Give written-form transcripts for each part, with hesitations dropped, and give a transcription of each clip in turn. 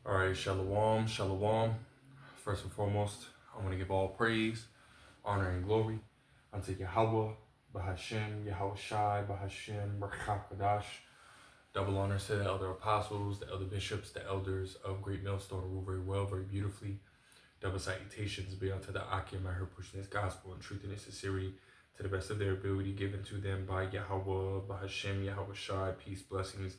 All right, shalom, shalom. First and foremost, I want to give all praise, honor, and glory unto Yahweh, Bahashem, Yahweh Shai, Bahashem, Rakakadash. Double honors to the elder apostles, the elder bishops, the elders of Great Millstone who rule very well, very beautifully. Double salutations be unto the Akim I heard pushing this gospel and truth and its sincerity to the best of their ability given to them by Yahweh, Bahashem, Yahweh Shai, peace, blessings,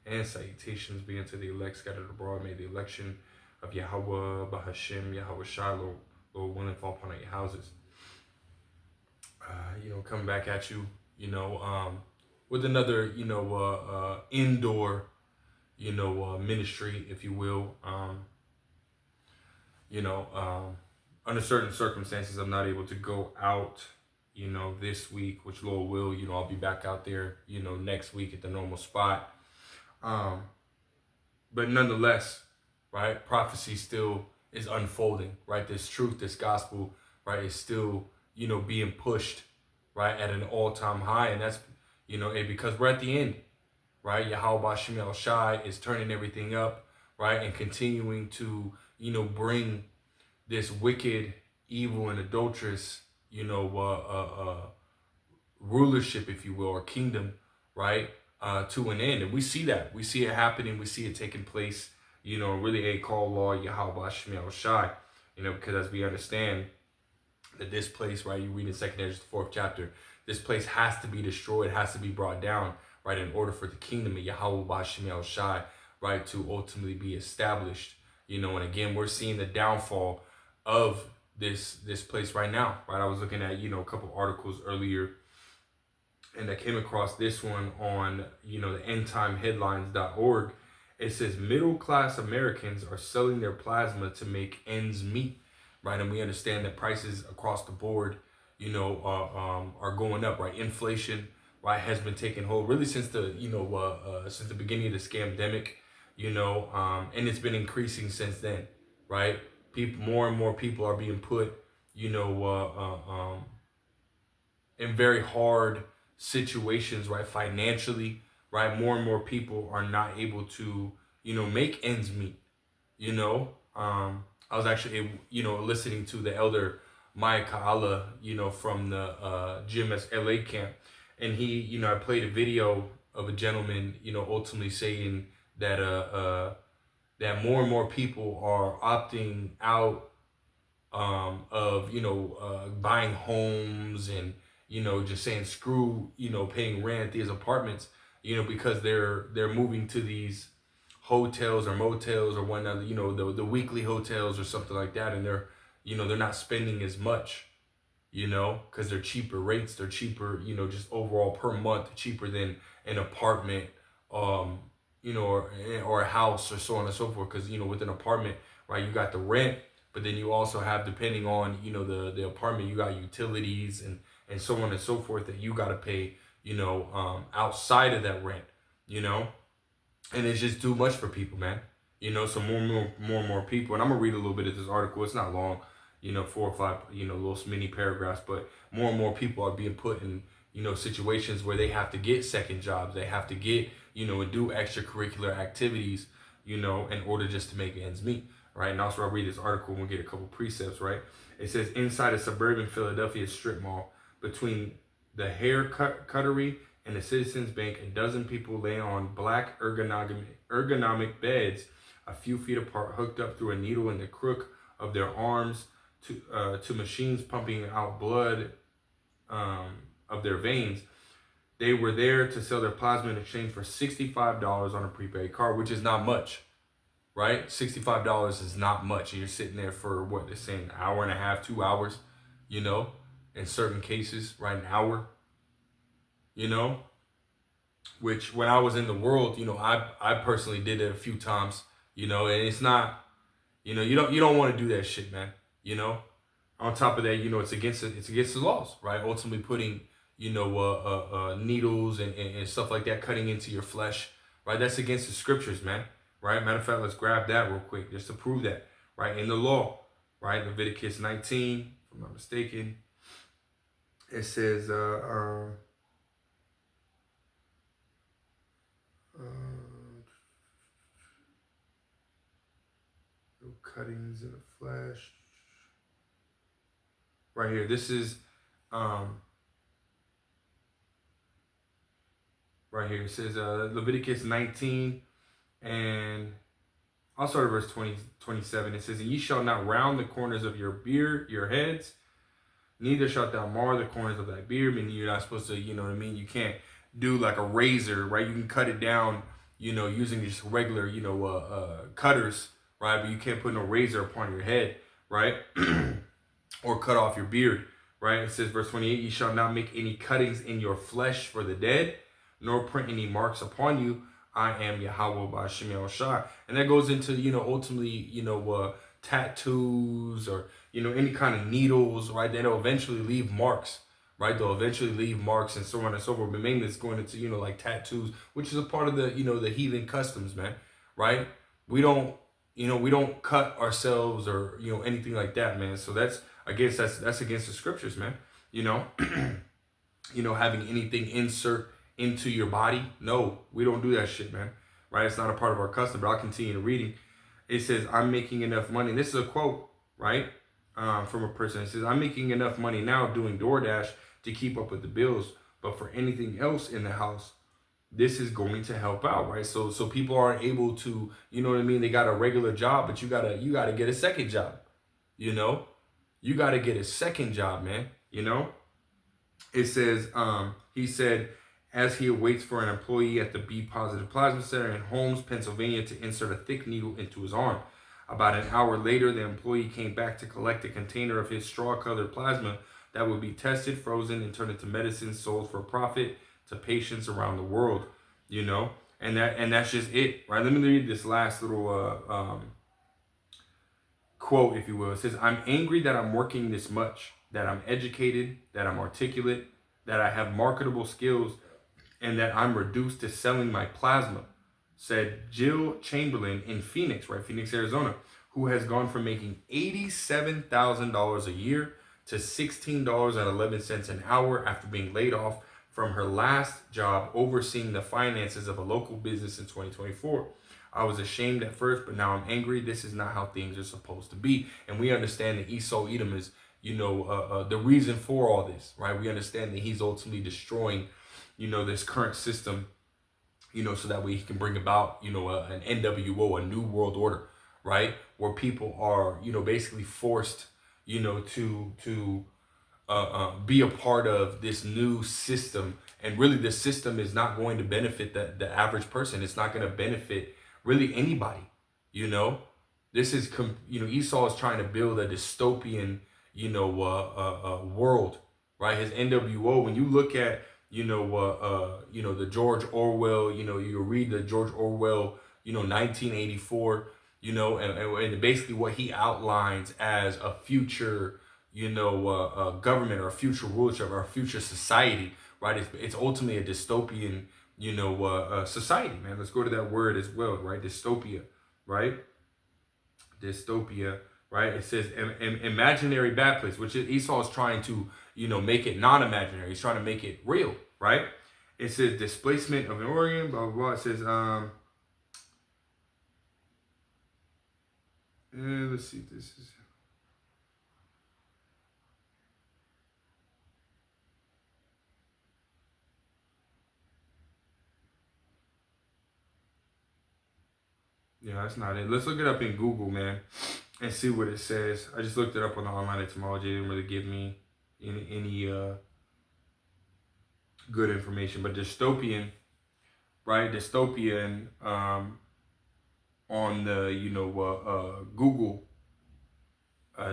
and salutations be unto the elect scattered abroad. May the election of Yahweh, Bahashem, Yahweh Shai, Lord willing, fall upon your houses. Coming back at you, with another, indoor, ministry, if you will. Under certain circumstances, I'm not able to go out, this week, which Lord will, I'll be back out there, next week at the normal spot. But nonetheless, right, prophecy still is unfolding, right? This truth, this gospel, right, is still, being pushed, right, at an all-time high. And that's, because we're at the end, right? Yahweh Shem Shai is turning everything up, right, and continuing to, bring this wicked, evil, and adulterous, rulership, if you will, or kingdom, right, to an end. And we see that. We see it happening. We see it taking place, really a call law, Yahweh Shemel Shai, because as we understand that this place, right, you read in 2nd Ezra, the 4th chapter, this place has to be destroyed, has to be brought down, right, in order for the kingdom of Yahweh Shemel Shai, right, to ultimately be established, and again, we're seeing the downfall of this place right now, right? I was looking at, a couple articles earlier, and I came across this one on, the endtimeheadlines.org. It says middle class Americans are selling their plasma to make ends meet, right? And we understand that prices across the board, are going up, right? Inflation, right, has been taking hold really since the, since the beginning of the scamdemic, and it's been increasing since then, right? More and more people are being put, in very hard situations, right, financially, right. More and more people are not able to, make ends meet. I was actually, listening to the elder Maya Kaala, from the GMS LA camp, and he, I played a video of a gentleman, ultimately saying that that more and more people are opting out of buying homes and just saying screw paying rent these apartments, because they're moving to these hotels or motels or whatnot, the weekly hotels or something like that, and they're not spending as much, because they're cheaper rates, they're cheaper, just overall per month, cheaper than an apartment, or a house or so on and so forth. Because with an apartment, right, you got the rent, but then you also have, depending on the apartment, you got utilities and so on and so forth that you got to pay, outside of that rent, and it's just too much for people, man. So more and more people, and I'm gonna read a little bit of this article. It's not long, 4 or 5, little mini paragraphs, but more and more people are being put in, situations where they have to get second jobs, they have to get, and do extracurricular activities, in order just to make ends meet, right? And also, I read this article and we'll get a couple precepts, right? It says inside a suburban Philadelphia strip mall, between the hair cuttery and the Citizens Bank, a dozen people lay on black ergonomic beds a few feet apart, hooked up through a needle in the crook of their arms to machines pumping out blood of their veins. They were there to sell their plasma in exchange for $65 on a prepaid card, which is not much, right? $65 is not much. And you're sitting there for what they're saying, an hour and a half, 2 hours, in certain cases, right? An hour, which when I was in the world, I personally did it a few times, and it's not, you don't want to do that shit, man. On top of that, it's against the laws, right? Ultimately putting, needles and stuff like that, cutting into your flesh, right? That's against the scriptures, man, right? Matter of fact, let's grab that real quick just to prove that, right? In the law, right? Leviticus 19, if I'm not mistaken, it says, cuttings in the flesh. Right here. This is right here. It says Leviticus 19, and I'll start at verse 27. It says, and ye shall not round the corners of your beard, your heads, neither shalt thou mar the corners of thy beard. Meaning you're not supposed to, you know what I mean? You can't do like a razor, right? You can cut it down, you know, using just regular, you know, cutters, right? But you can't put no razor upon your head, right? Or cut off your beard, right? It says, verse 28, ye shall not make any cuttings in your flesh for the dead, nor print any marks upon you. I am Yahweh Ba'Shem Yahushua. And that goes into, you know, ultimately, you know, tattoos or, you know, any kind of needles, right? They'll eventually leave marks, right? They'll eventually leave marks and so on and so forth. But mainly it's going into, you know, like tattoos, which is a part of the, you know, the heathen customs, man, right? We don't, you know, we don't cut ourselves or, you know, anything like that, man. So that's, I guess that's against the scriptures, man. You know, you know, having anything insert into your body. No, we don't do that shit, man. Right? It's not a part of our custom, but I'll continue reading. It says, I'm making enough money. This is a quote, right? From a person. It says, I'm making enough money now doing DoorDash to keep up with the bills. But for anything else in the house, this is going to help out, right? So people aren't able to, you know what I mean? They got a regular job, but you gotta get a second job, you know? You gotta get a second job, man, you know? It says, he said, as he awaits for an employee at the B Positive Plasma Center in Holmes, Pennsylvania, to insert a thick needle into his arm. About an hour later, the employee came back to collect a container of his straw-colored plasma that would be tested, frozen, and turned into medicine sold for profit to patients around the world, you know? And that's just it, right? Let me read this last little quote, if you will. It says, I'm angry that I'm working this much, that I'm educated, that I'm articulate, that I have marketable skills, and that I'm reduced to selling my plasma, said Jill Chamberlain in Phoenix, right? Phoenix, Arizona, who has gone from making $87,000 a year to $16.11 an hour after being laid off from her last job overseeing the finances of a local business in 2024. I was ashamed at first, but now I'm angry. This is not how things are supposed to be. And we understand that Esau Edom is, you know, the reason for all this, right? We understand that he's ultimately destroying, you know, this current system, you know, so that way he can bring about, you know, an NWO, a new world order, right? Where people are, you know, basically forced, you know, to be a part of this new system. And really the system is not going to benefit the average person. It's not going to benefit really anybody, you know? This is, you know, Esau is trying to build a dystopian, you know, world, right? His NWO, when you look at, you know, the George Orwell, you know, you read the George Orwell, you know, 1984, you know, and basically what he outlines as a future, you know, government or a future rulership or a future society, right? It's ultimately a dystopian, you know, society, man. Let's go to that word as well, right? Dystopia, right? Dystopia, right? It says imaginary bad place, which Esau is trying to, you know, make it non-imaginary. He's trying to make it real, right? It says displacement of an organ, blah, blah, blah. It says, let's see if this is. Yeah, that's not it. Let's look it up in Google, man, and see what it says. I just looked it up on the online etymology. It didn't really give me any good information. But dystopian, right? Dystopian on the, you know, Google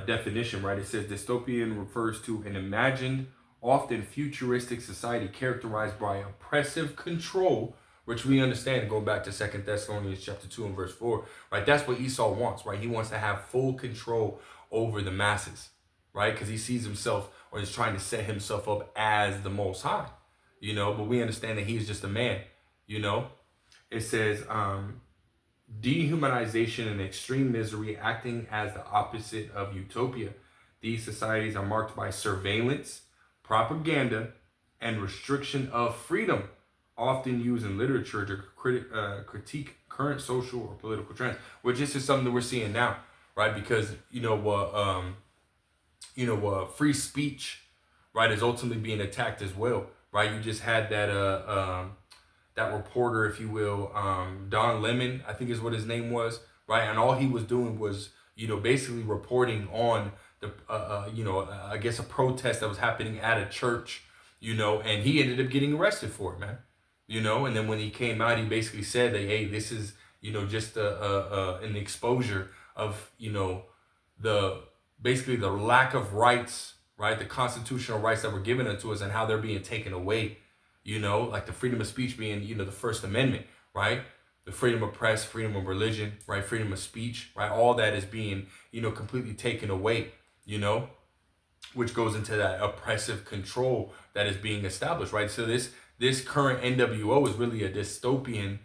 definition, right? It says dystopian refers to an imagined, often futuristic society characterized by oppressive control, which we understand going back to 2 Thessalonians chapter 2 and verse 4, right? That's what Esau wants, right? He wants to have full control over the masses, right? Because he sees himself, or he's trying to set himself up as the Most High, you know, but we understand that he's just a man, you know. It says dehumanization and extreme misery acting as the opposite of utopia. These societies are marked by surveillance, propaganda, and restriction of freedom, often used in literature to critique current social or political trends, which is just something that we're seeing now, right? Because free speech, right, is ultimately being attacked as well, right? You just had that reporter, if you will, Don Lemon, I think is what his name was, right? And all he was doing was, basically reporting on I guess a protest that was happening at a church, and he ended up getting arrested for it, man. And then when he came out, he basically said that, hey, this is, just an exposure of, the basically the lack of rights, right? The constitutional rights that were given unto us and how they're being taken away, like the freedom of speech being, the First Amendment, right? The freedom of press, freedom of religion, right? Freedom of speech, right? All that is being, completely taken away, which goes into that oppressive control that is being established, right? So this current NWO is really a dystopian,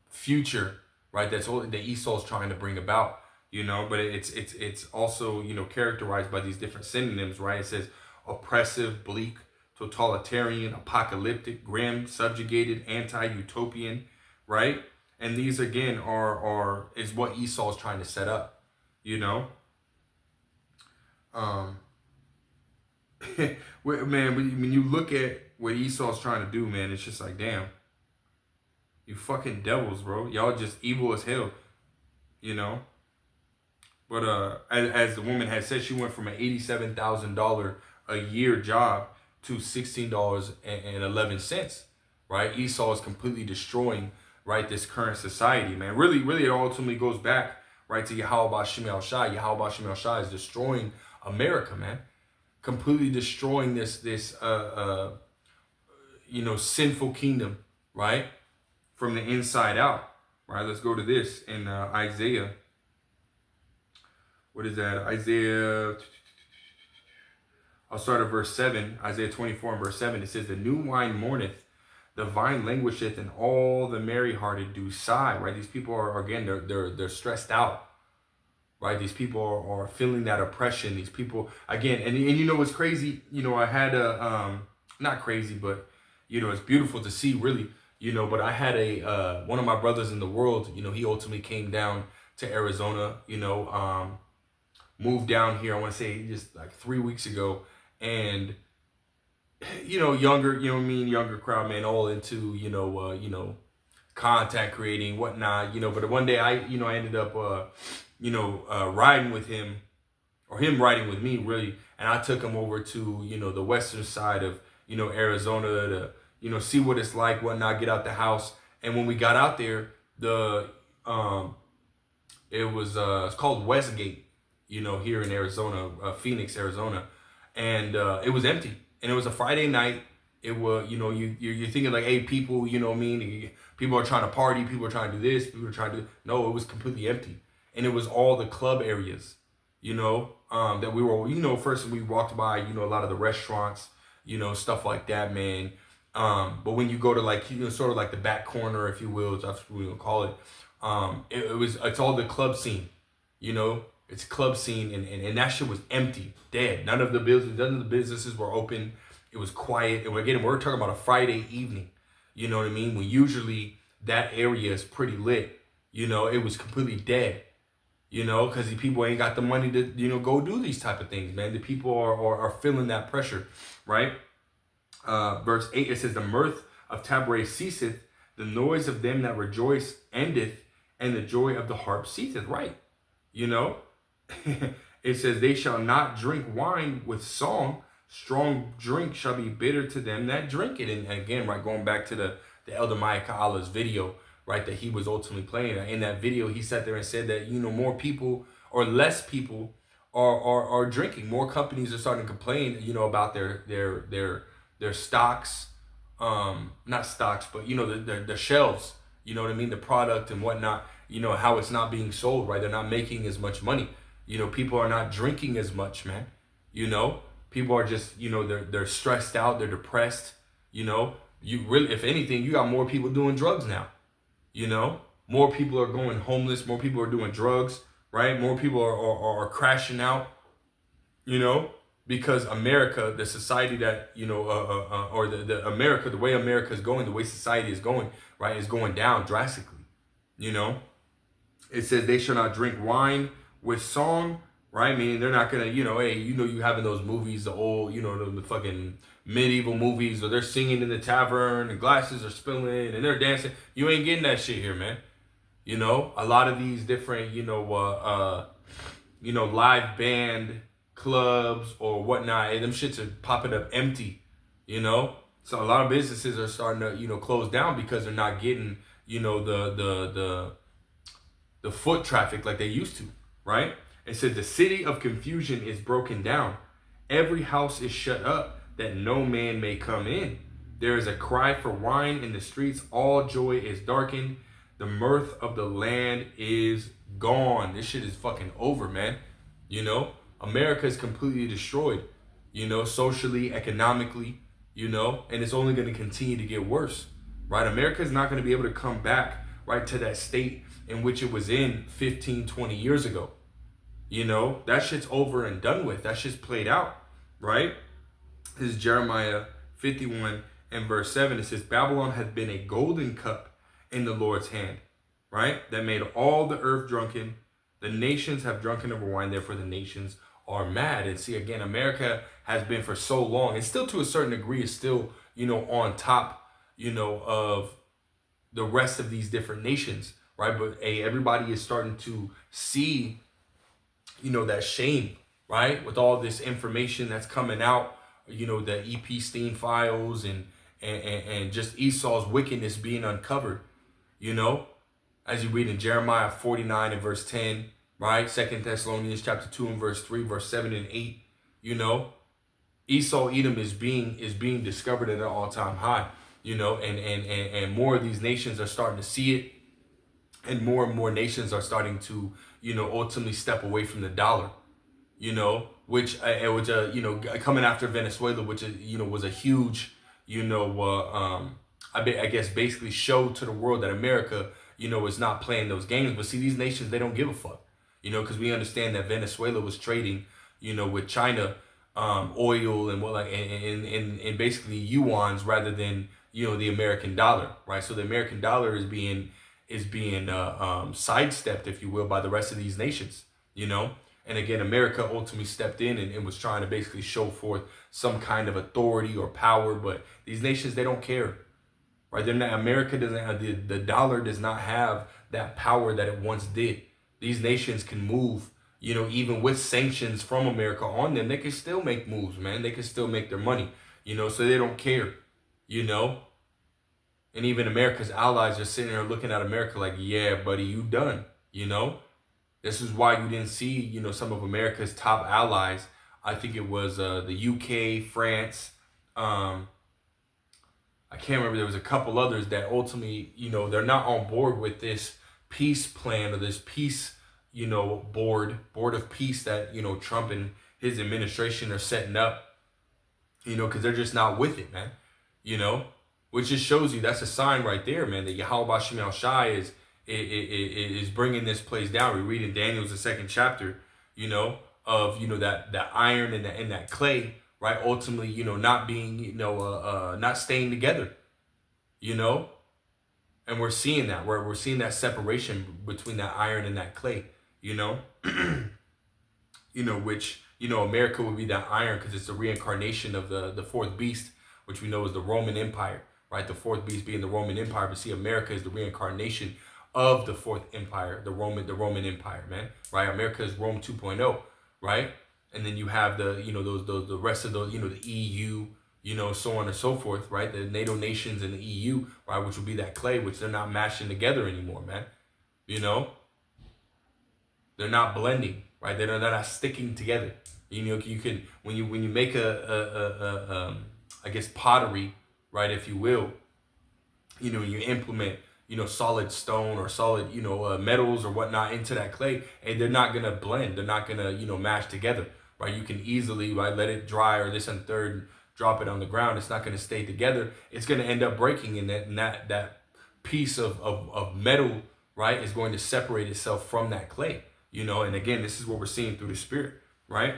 future, right? That's all that Esau's trying to bring about, but it's also, characterized by these different synonyms, right? It says oppressive, bleak, totalitarian, apocalyptic, grim, subjugated, anti-utopian, right? And these again is what Esau's trying to set up, man, when you look at what Esau's trying to do, man, it's just like, damn, you fucking devils, bro. Y'all just evil as hell, But as the woman had said, she went from an $87,000 a year job to $16.11, right? Esau is completely destroying, right, this current society, man. Really, it ultimately goes back, right, to Yahweh Shemel Shai. Yahweh Shemel Shai is destroying America, man. Completely destroying this sinful kingdom, right, from the inside out, right? Let's go to this in Isaiah. What is that? Isaiah, I'll start at verse 7. Isaiah 24 and verse 7. It says, the new wine mourneth, the vine languisheth, and all the merry-hearted do sigh, right? These people are, again, they're stressed out, right? These people are feeling that oppression. These people, again, and what's crazy, I had not crazy, but, it's beautiful to see, really, but I had one of my brothers in the world, he ultimately came down to Arizona, moved down here, I want to say just like 3 weeks ago, and younger, younger crowd, man, all into content creating, whatnot, but one day I ended up riding with him, or him riding with me, really, and I took him over to the western side of Arizona to see what it's like, whatnot, get out the house. And when we got out there, it's called Westgate, here in Arizona, Phoenix, Arizona. And it was empty. And it was a Friday night. It was, you're thinking like, hey, people, people are trying to party, people are trying to do this, people are trying to do, no, it was completely empty. And it was all the club areas, that we were, first we walked by, a lot of the restaurants, stuff like that, man. But when you go to like, sort of like the back corner, if you will, that's what we would call it. It's all the club scene, it's club scene, and that shit was empty, dead. None of the businesses were open. It was quiet. And again, we're talking about a Friday evening. You know what I mean? When usually that area is pretty lit. It was completely dead. Because the people ain't got the money to, go do these type of things, man. The people are feeling that pressure, right? Verse 8, it says, the mirth of Taberah ceaseth, the noise of them that rejoice endeth, and the joy of the harp ceaseth, right? It says, they shall not drink wine with song, strong drink shall be bitter to them that drink it. And again, right, going back to the Elder Micah Allah's video, right, that he was ultimately playing. In that video, he sat there and said that, more people or less people are drinking. More companies are starting to complain, about their stocks, not stocks, but, the shelves, what I mean? The product and whatnot, how it's not being sold, right? They're not making as much money. People are not drinking as much, man. People are just, they're stressed out, they're depressed. You really, if anything, you got more people doing drugs now. More people are going homeless, more people are doing drugs, right? More people are crashing out, because America, the society that, or the America, the way America is going, the way society is going, right, is going down drastically, It says they shall not drink wine with song, right? Meaning they're not gonna, hey, you having those movies, the old, the fucking medieval movies, or they're singing in the tavern and glasses are spilling and they're dancing. You ain't getting that shit here, man. A lot of these different, live band clubs or whatnot, and them shits are popping up empty, So a lot of businesses are starting to, close down because they're not getting, the foot traffic like they used to, right? It says the city of confusion is broken down. Every house is shut up that no man may come in. There is a cry for wine in the streets. All joy is darkened. The mirth of the land is gone. This shit is fucking over, man. America is completely destroyed, socially, economically, and it's only going to continue to get worse, right? America is not going to be able to come back, right, to that state in which it was in 15, 20 years ago. That shit's over and done with. That shit's played out, right? This is Jeremiah 51 and verse 7. It says, Babylon has been a golden cup in the Lord's hand, right? That made all the earth drunken. The nations have drunken over wine, therefore the nations are mad. And see, again, America has been for so long, and still to a certain degree is still, on top, of the rest of these different nations, right? But everybody is starting to see, that shame, right? With all this information that's coming out, the Epstein files and just Esau's wickedness being uncovered, as you read in Jeremiah 49 and verse 10, right? 2 Thessalonians chapter 2 and verse 3, verse 7 and 8, Esau Edom is being discovered at an all-time high, and more of these nations are starting to see it, and more nations are starting to, ultimately step away from the dollar, which coming after Venezuela, which was a huge, I guess basically showed to the world that America, is not playing those games. But see, these nations, they don't give a fuck, because we understand that Venezuela was trading, with China, oil and and basically yuans rather than, the American dollar, right? So the American dollar is being sidestepped, if you will, by the rest of these nations, And again, America ultimately stepped in and was trying to basically show forth some kind of authority or power, but these nations, they don't care, right? They're not. America doesn't have the dollar does not have that power that it once did. These nations can move, even with sanctions from America on them, they can still make moves, man. They can still make their money, so they don't care, And even America's allies are sitting there looking at America like, yeah, buddy, you done, This is why you didn't see, some of America's top allies. I think it was the UK, France. I can't remember. There was a couple others that ultimately, they're not on board with this peace plan or this peace, board of peace that, Trump and his administration are setting up, because they're just not with it, man, which just shows you that's a sign right there, man, that Yahweh Bashem El Shai is bringing this place down. We read in Daniel's the second chapter, of that iron and that clay, right? Ultimately, not being, not staying together, and we're seeing that we're seeing that separation between that iron and that clay, which America would be that iron because it's the reincarnation of the fourth beast, which we know is the Roman Empire, right? The fourth beast being the Roman Empire, but see, America is the reincarnation of the fourth empire, the Roman Empire, man, right? America is Rome 2.0, right? And then you have the, those the rest of those, the EU, so on and so forth, right? The NATO nations and the EU, right? Which would be that clay, which they're not mashing together anymore, man. They're not blending, right? They're not sticking together. You can when you make I guess pottery, right, if you will, you implement, solid stone or solid, metals or whatnot into that clay, and they're not gonna blend. They're not gonna, mash together, right? You can easily, right, let it dry or this and third, drop it on the ground. It's not gonna stay together. It's gonna end up breaking, and that piece of metal, right, is going to separate itself from that clay, And again, this is what we're seeing through the Spirit, right?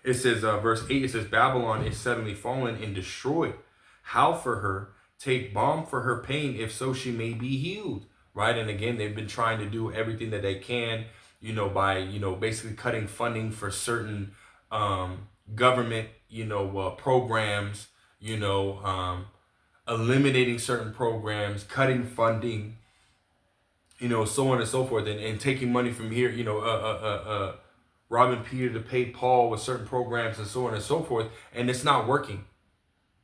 It says, verse 8, it says, Babylon is suddenly fallen and destroyed. Howl for her, take balm for her pain, if so she may be healed. right? And again, they've been trying to do everything that they can, by, basically cutting funding for certain government, programs, eliminating certain programs, cutting funding, so on and so forth, and taking money from here, robbing Peter to pay Paul with certain programs and so on and so forth, and it's not working,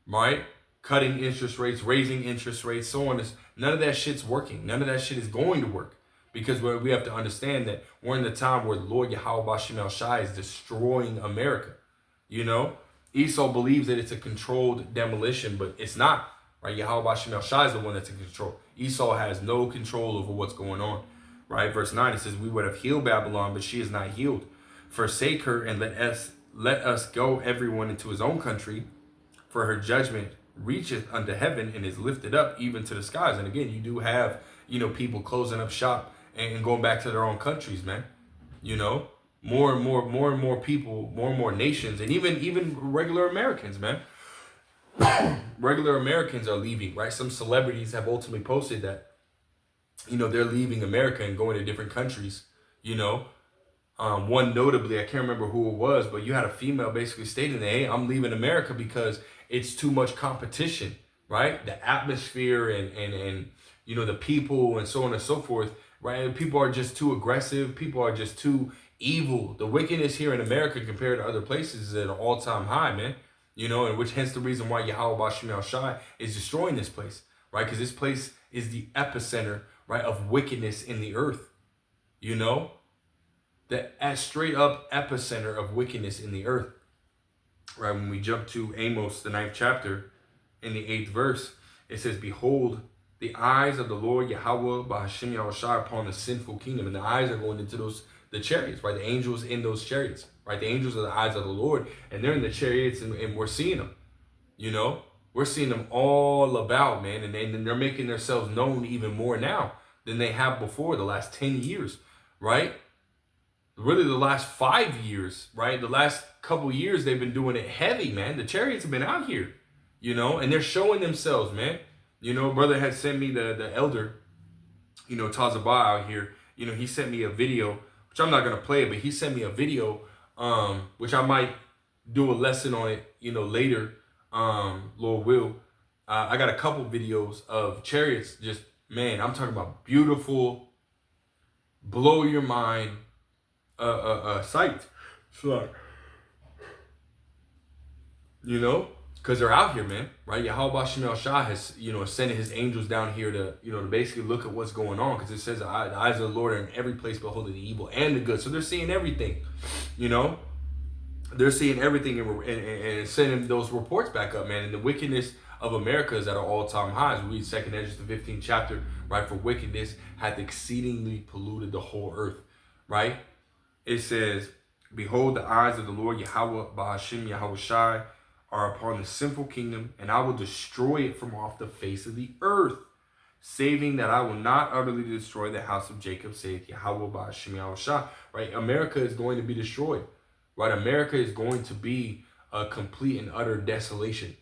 right? Cutting interest rates, raising interest rates, so on. None of that shit's working. None of that shit is going to work, because we have to understand that we're in the time where the Lord Yahweh Bashem El Shai is destroying America. Esau believes that it's a controlled demolition, but it's not. Right? Yahweh Bashem El Shai is the one that's in control. Esau has no control over what's going on. Right? Verse 9, it says, we would have healed Babylon, but she is not healed. Forsake her and let us go everyone into his own country, for her judgment reacheth unto heaven and is lifted up even to the skies. And again, you do have, people closing up shop and going back to their own countries, man. More and more people, more and more nations, and even regular Americans, man. Regular Americans are leaving, right? Some celebrities have ultimately posted that, they're leaving America and going to different countries, One notably, I can't remember who it was, but you had a female basically stating that, hey, I'm leaving America because it's too much competition, right? The atmosphere and the people and so on and so forth, right? People are just too aggressive. People are just too evil. The wickedness here in America compared to other places is at an all-time high, man. And which hence the reason why Yahweh Bashem El Shai is destroying this place, right? Because this place is the epicenter, right, of wickedness in the earth, the straight up epicenter of wickedness in the earth, right? When we jump to Amos, the 9th chapter, in the 8th verse, it says, behold, the eyes of the Lord Yahweh Bashem El Shai upon the sinful kingdom. And the eyes are going into the chariots, right? The angels in those chariots, right? The angels are the eyes of the Lord, and they're in the chariots, and we're seeing them, We're seeing them all about, man, and they're making themselves known even more now than they have before the last 10 years, right? Really the last 5 years, right? The last couple years, they've been doing it heavy, man. The chariots have been out here, and they're showing themselves, man. Brother had sent me the elder, Tazabah out here, he sent me a video, which I'm not going to play it, but he sent me a video, which I might do a lesson on it, later, Lord will. I got a couple videos of chariots, just, man, I'm talking about beautiful, blow your mind, sight. Sorry. Because they're out here, man, right? Yahweh Bashem El Shai has, sending his angels down here to, to basically look at what's going on. Because it says the eyes of the Lord are in every place beholding the evil and the good. So they're seeing everything, They're seeing everything and sending those reports back up, man. And the wickedness of America is at an all-time high. As we read 2nd Esdras, the 15th chapter, right? For wickedness hath exceedingly polluted the whole earth, right? It says, behold, the eyes of the Lord Yahweh Bahashem Yahweh Shai are upon the sinful kingdom, and I will destroy it from off the face of the earth, saving that I will not utterly destroy the house of Jacob, saith Yahweh Bahashem Yahweh Shai. Right? America is going to be destroyed. Right? America is going to be a complete and utter desolation.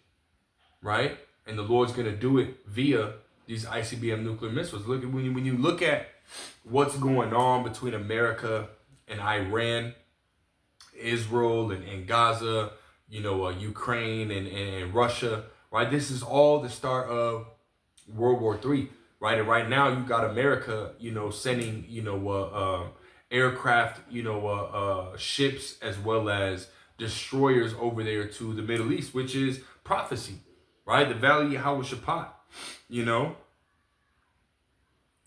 Right? And the Lord's going to do it via these ICBM nuclear missiles. Look at when you look at what's going on between America and Iran, Israel and Gaza, Ukraine and Russia, right? This is all the start of World War III, right? And right now you got America, sending, aircraft, ships as well as destroyers over there to the Middle East, which is prophecy, right? The Valley of Yahweh Shaphat,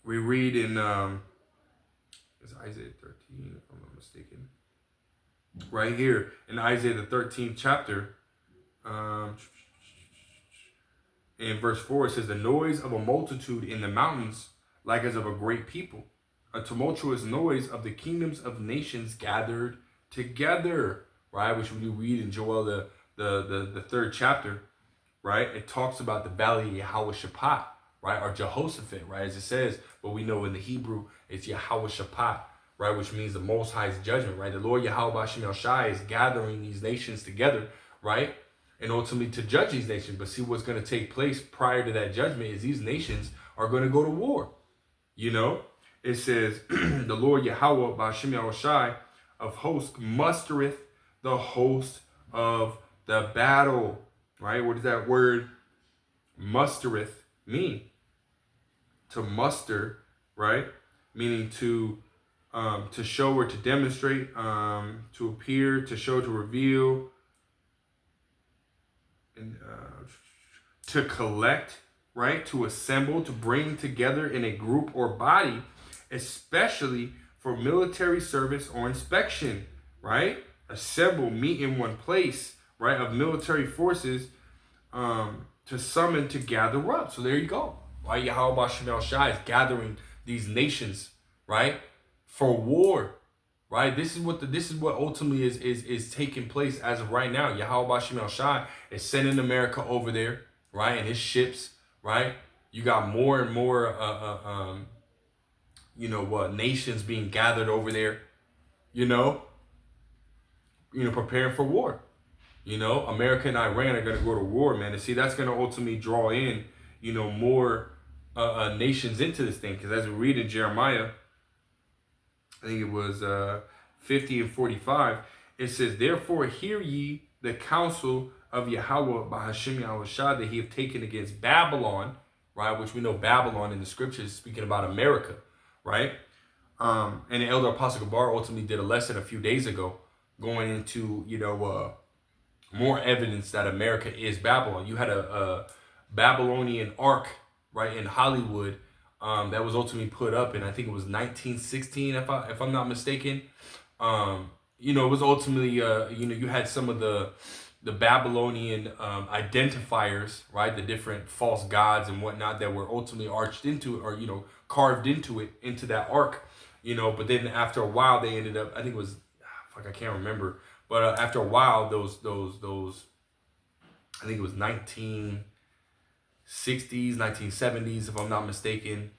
We read in it's Isaiah 13, if I'm not mistaken. Right here in Isaiah the 13th chapter, in verse 4, it says, the noise of a multitude in the mountains, like as of a great people, a tumultuous noise of the kingdoms of nations gathered together, right? Which when you read in Joel, the 3rd chapter, right? It talks about the valley of Yahweh Shaphat, right? Or Jehoshaphat, right? As it says, but we know in the Hebrew, it's Yahweh Shaphat, right? Which means the Most High's judgment, right? The Lord Yahweh Bashem El Shai is gathering these nations together, right? And ultimately to judge these nations. But see, what's going to take place prior to that judgment is these nations are going to go to war. You know, it says, the Lord Yahweh, Ba'ashem Yahushai of hosts, mustereth the host of the battle. Right? What does that word mustereth mean? To muster, right? Meaning to show or to demonstrate, to appear, to show, to reveal, and to collect, right? To assemble, to bring together in a group or body, especially for military service or inspection, right? Assemble, meet in one place, right? Of military forces, to summon, to gather up. So there you go. Right? Yahweh Shemel Shai is gathering these nations, right? For war. Right? This is what ultimately is taking place as of right now. Yahweh Shemel Shai is sending America over there, right? And his ships, right? You got more and more nations being gathered over there, you know, preparing for war. America and Iran are going to go to war, man. And see, that's going to ultimately draw in, more nations into this thing. Because as we read in Jeremiah, I think it was 50 and 45, it says, therefore hear ye the counsel of Yahweh Ba'ashem Yahushua that he have taken against Babylon, right? Which we know Babylon in the scriptures speaking about America, right? And the elder Apostle Gabar ultimately did a lesson a few days ago going into, more evidence that America is Babylon. You had a Babylonian ark, right, in Hollywood, that was ultimately put up in, I think it was 1916, if I'm not mistaken. It was ultimately, you had some of the Babylonian identifiers, right, the different false gods and whatnot that were ultimately arched into it, or carved into that ark, But then after a while, they ended up, I think it was, I can't remember. But after a while, those, I think it was 1960s, 1970s, if I'm not mistaken.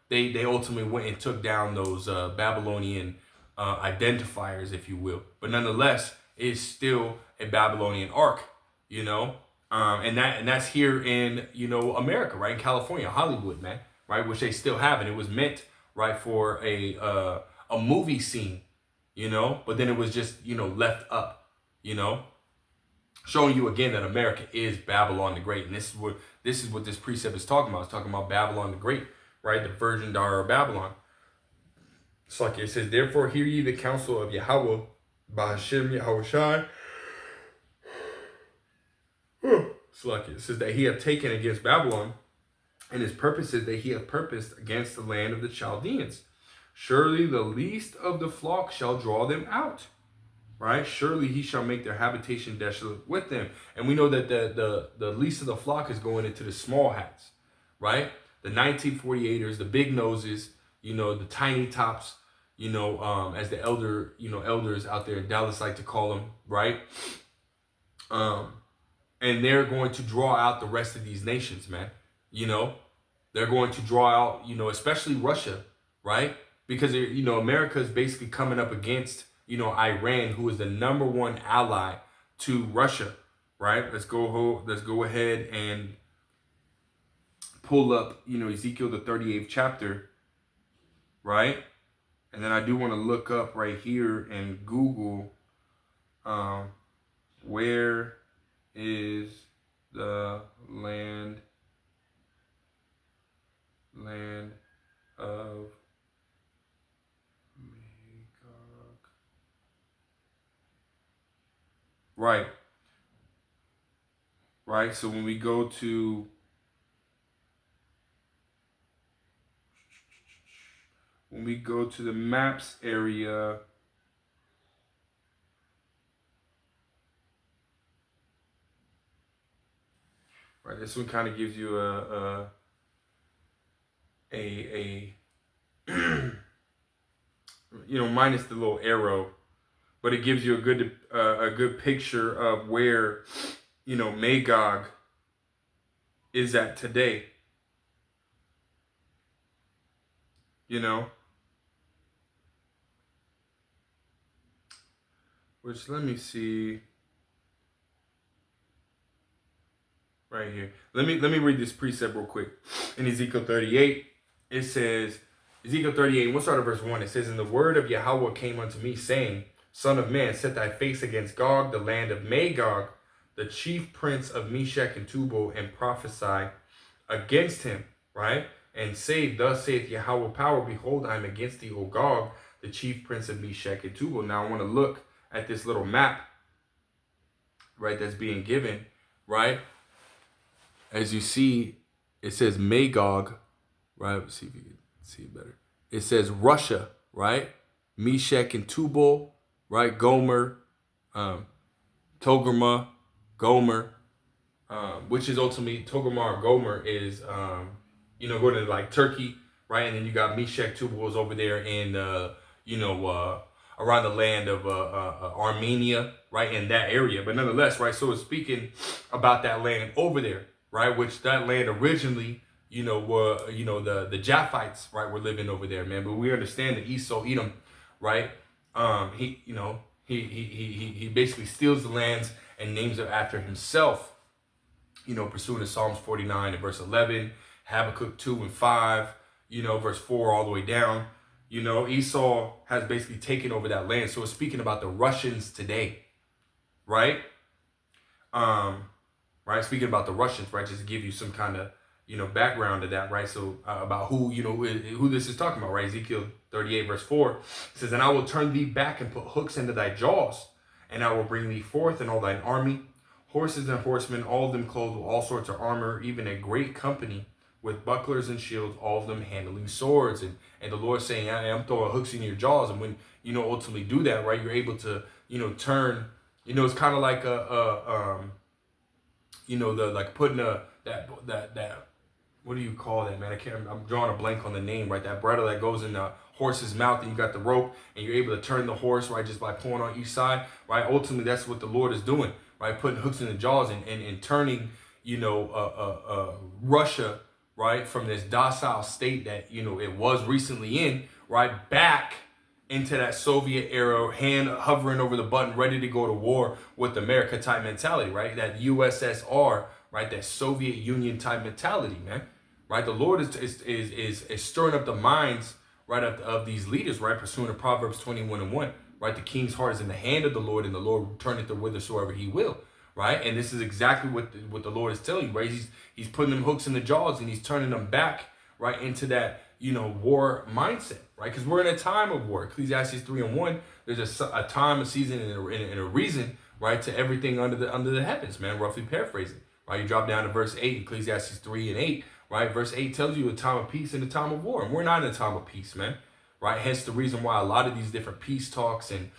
They ultimately went and took down those Babylonian identifiers, if you will. But nonetheless, it's still a Babylonian ark, and that's here in America, right, in California, Hollywood, man, right, which they still have, and it was meant, right, for a movie scene. But then it was just, left up, showing you again that America is Babylon the Great. And this is what this precept is talking about. It's talking about Babylon the Great, right? The virgin daughter of Babylon. It's like it says, therefore hear ye the counsel of Yahweh, Ba'ashem Yahushai. It's like it says that he hath taken against Babylon, and his purposes that he hath purposed against the land of the Chaldeans. Surely the least of the flock shall draw them out, right? Surely he shall make their habitation desolate with them. And we know that the least of the flock is going into the small hats, right? The 1948ers, the big noses, the tiny tops, as the elders out there in Dallas like to call them, right? And they're going to draw out the rest of these nations, man. They're going to draw out, especially Russia, right? Because, America is basically coming up against, Iran, who is the number one ally to Russia, right? Let's go ahead and pull up, Ezekiel, the 38th chapter, right? And then I do want to look up right here and Google, where is the land of Right. Right. So when we go to the maps area, right, this one kind of gives you a minus the little arrow, but it gives you a good picture of where, Magog is at today. Which, let me see. Right here. Let me read this precept real quick. In Ezekiel 38, it says, Ezekiel 38, we'll start at verse 1. It says, "And the word of Yahweh came unto me, saying, Son of man, set thy face against Gog, the land of Magog, the chief prince of Meshech and Tubal, and prophesy against him," right? "And say, Thus saith Yahweh power, behold, I am against thee, O Gog, the chief prince of Meshech and Tubal." Now I want to look at this little map, right, that's being given, right? As you see, it says Magog, right? Let's see if you can see it better. It says Russia, right? Meshech and Tubal, right? Gomer, Togarmah, Gomer, which is ultimately Togarmah or Gomer is, going to like Turkey, right? And then you got Meshech, Tubal is over there in, around the land of Armenia, right? In that area. But nonetheless, right? So it's speaking about that land over there, right? Which that land originally, were, the Japhites, right, were living over there, man. But we understand that Esau, Edom, right? He basically steals the lands and names it after himself, pursuing to Psalms 49 and verse 11, Habakkuk 2 and 5, verse 4 all the way down. Esau has basically taken over that land. So it's speaking about the Russians today, right? Right, speaking about the Russians, right, just to give you some kind of, background to that, right? So about who this is talking about, right? Ezekiel 38 verse 4 says, "And I will turn thee back and put hooks into thy jaws, and I will bring thee forth and all thine army, horses and horsemen, all of them clothed with all sorts of armor, even a great company with bucklers and shields, all of them handling swords." And the Lord saying, I'm throwing hooks in your jaws. And when, ultimately do that, right, you're able to, turn, it's kind of like like putting that what do you call that, man? I'm drawing a blank on the name, right? That bridle that goes in the horse's mouth, and you got the rope, and you're able to turn the horse, right, just by pulling on each side, right? Ultimately, that's what the Lord is doing, right? Putting hooks in the jaws and turning, Russia, right, from this docile state that, it was recently in, right, back into that Soviet era, hand hovering over the button, ready to go to war with America type mentality, right? That USSR, right? That Soviet Union type mentality, man. Right? The Lord is stirring up the minds, right, of these leaders, right? Pursuing the Proverbs 21 and 1, right? The king's heart is in the hand of the Lord, and the Lord will turn it to whithersoever he will, right? And this is exactly what the Lord is telling you, right? He's putting them hooks in the jaws, and he's turning them back, right, into that, war mindset, right? Because we're in a time of war. Ecclesiastes 3 and 1, there's a time, a season, and a reason, right, to everything under the heavens, man, roughly paraphrasing, right? You drop down to verse 8, Ecclesiastes 3 and 8, right? Verse 8 tells you a time of peace and a time of war. And we're not in a time of peace, man. Right? Hence the reason why a lot of these different peace talks and,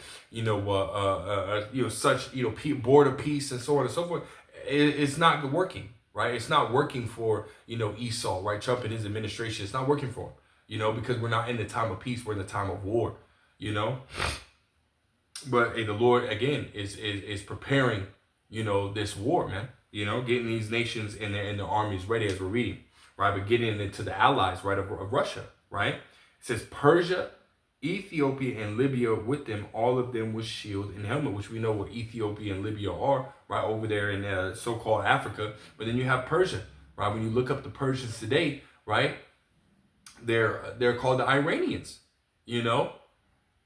such, board of peace and so on and so forth, it's not working, right? It's not working for, Esau, right? Trump and his administration. It's not working for him, because we're not in the time of peace. We're in the time of war, But the Lord, again, is preparing, this war, man. Getting these nations and their armies ready, as we're reading. Right, but getting into the allies, right, of Russia, right? It says Persia, Ethiopia, and Libya with them, all of them with shield and helmet, which we know what Ethiopia and Libya are, right, over there in so-called Africa. But then you have Persia, right? When you look up the Persians today, right, they're called the Iranians,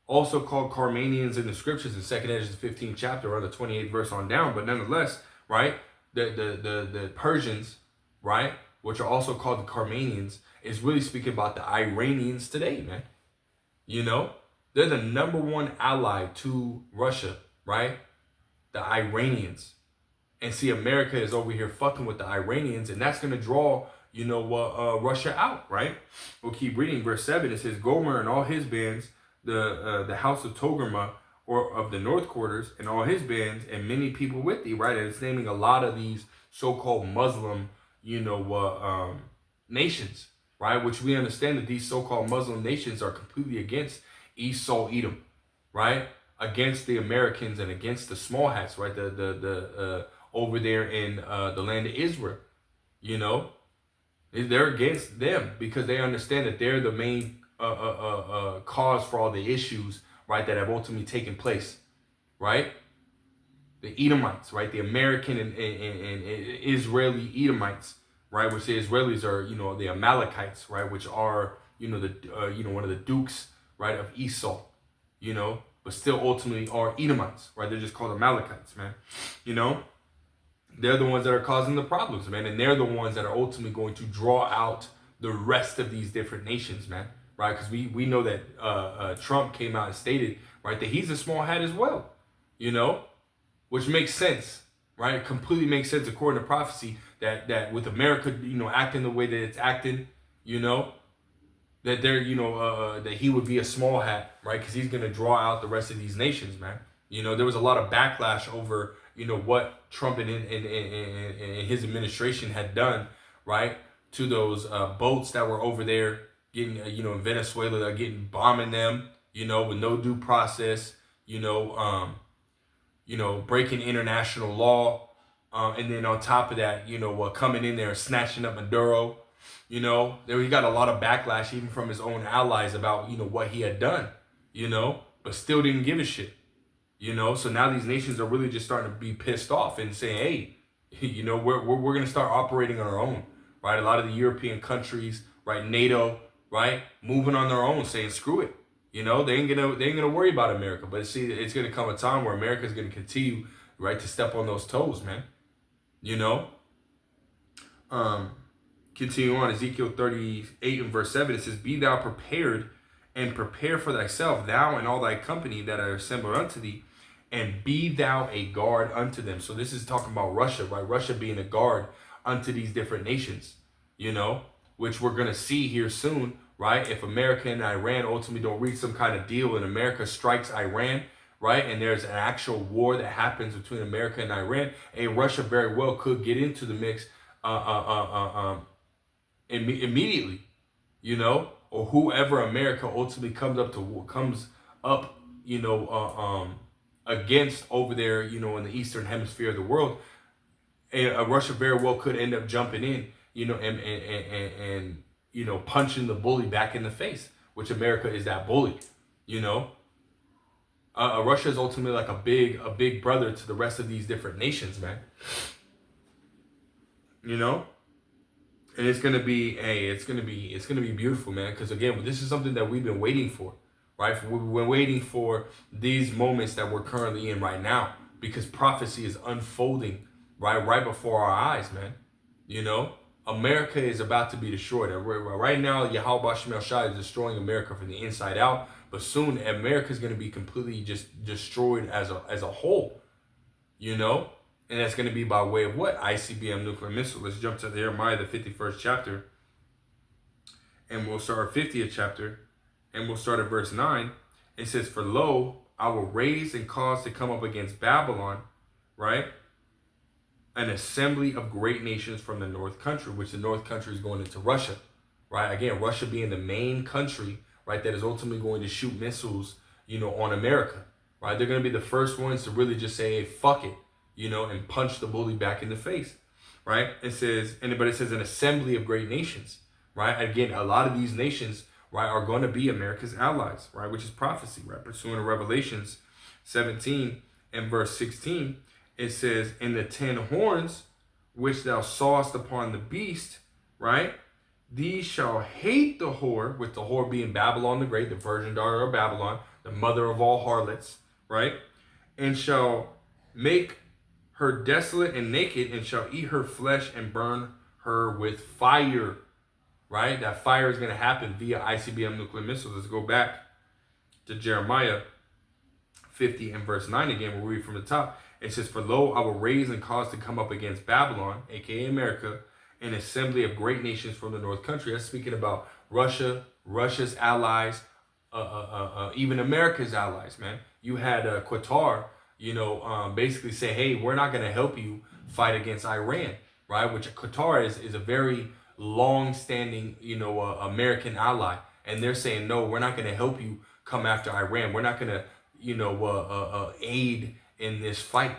also called Carmanians in the scriptures in 2nd Ezra 15th chapter, or the 28th verse on down. But nonetheless, right, the Persians, right, which are also called the Carmanians, is really speaking about the Iranians today, man. They're the number one ally to Russia, right? The Iranians. And see, America is over here fucking with the Iranians, and that's going to draw, Russia out, right? We'll keep reading. Verse 7, it says, "Gomer and all his bands, the house of Togarmah, or of the north quarters, and all his bands, and many people with thee," right? And it's naming a lot of these so-called Muslim nations, right? Which we understand that these so-called Muslim nations are completely against Esau, Edom, right? Against the Americans and against the small hats, right? The over there in the land of Israel, they're against them because they understand that they're the main cause for all the issues, right, that have ultimately taken place, right? The Edomites, right? The American and Israeli Edomites, right? Which the Israelis are, the Amalekites, right? Which are, one of the dukes, right, of Esau, but still ultimately are Edomites, right? They're just called Amalekites, man. They're the ones that are causing the problems, man. And they're the ones that are ultimately going to draw out the rest of these different nations, man. Right? Because we know that Trump came out and stated, right, that he's a small hat as well, which makes sense, right? It completely makes sense according to prophecy that with America, acting the way that it's acting, that they're, that he would be a small hat, right? Because he's going to draw out the rest of these nations, man. There was a lot of backlash over, what Trump and his administration had done, right, to those boats that were over there getting, in Venezuela, they're getting bombing them, with no due process, breaking international law, and then on top of that, coming in there and snatching up Maduro. He got a lot of backlash even from his own allies about, what he had done, but still didn't give a shit. So now these nations are really just starting to be pissed off and saying, hey, we're going to start operating on our own, right? A lot of the European countries, right? NATO, right? Moving on their own, saying, screw it. They ain't gonna worry about America. But see, it's going to come a time where America is going to continue, right, to step on those toes, man. Continue on, Ezekiel 38 and verse 7, it says, be thou prepared and prepare for thyself, thou and all thy company that are assembled unto thee, and be thou a guard unto them. So this is talking about Russia, right? Russia being a guard unto these different nations, which we're going to see here soon, right? If America and Iran ultimately don't reach some kind of deal and America strikes Iran, right? And there's an actual war that happens between America and Iran, Russia very well could get into the mix immediately, or whoever America ultimately comes up, against over there, in the eastern hemisphere of the world, Russia very well could end up jumping in, and punching the bully back in the face, which America is that bully, Russia is ultimately like a big brother to the rest of these different nations, man. And it's gonna be beautiful, man. Because again, this is something that we've been waiting for, right? We're waiting for these moments that we're currently in right now, because prophecy is unfolding right before our eyes, man. America is about to be destroyed. Right now, Yahweh Shem Shai is destroying America from the inside out, but soon America is going to be completely just destroyed as a whole, And that's going to be by way of what? ICBM nuclear missile. Let's jump to Jeremiah, the 51st chapter. And we'll start our 50th chapter. And we'll start at verse 9. It says, for lo, I will raise and cause to come up against Babylon, right? An assembly of great nations from the north country, which the north country is going into Russia, right? Again, Russia being the main country, right, that is ultimately going to shoot missiles, on America, right? They're going to be the first ones to really just say, hey, fuck it. And punch the bully back in the face, right? But it says an assembly of great nations, right? Again, a lot of these nations, right, are going to be America's allies, right? Which is prophecy, right? Pursuant to Revelations 17 and verse 16, it says, in the 10 horns which thou sawest upon the beast, right? These shall hate the whore, with the whore being Babylon the Great, the virgin daughter of Babylon, the mother of all harlots, right? And shall make her desolate and naked, and shall eat her flesh and burn her with fire, right? That fire is going to happen via ICBM nuclear missiles. Let's go back to Jeremiah 50 and verse 9 again. We'll read from the top. It says, for lo, I will raise and cause to come up against Babylon, aka America, an assembly of great nations from the north country. That's speaking about Russia, Russia's allies, even America's allies, man. You had Qatar, basically say, hey, we're not going to help you fight against Iran, right? Which Qatar is a very long-standing, American ally. And they're saying, no, we're not going to help you come after Iran. We're not going to, aid in this fight,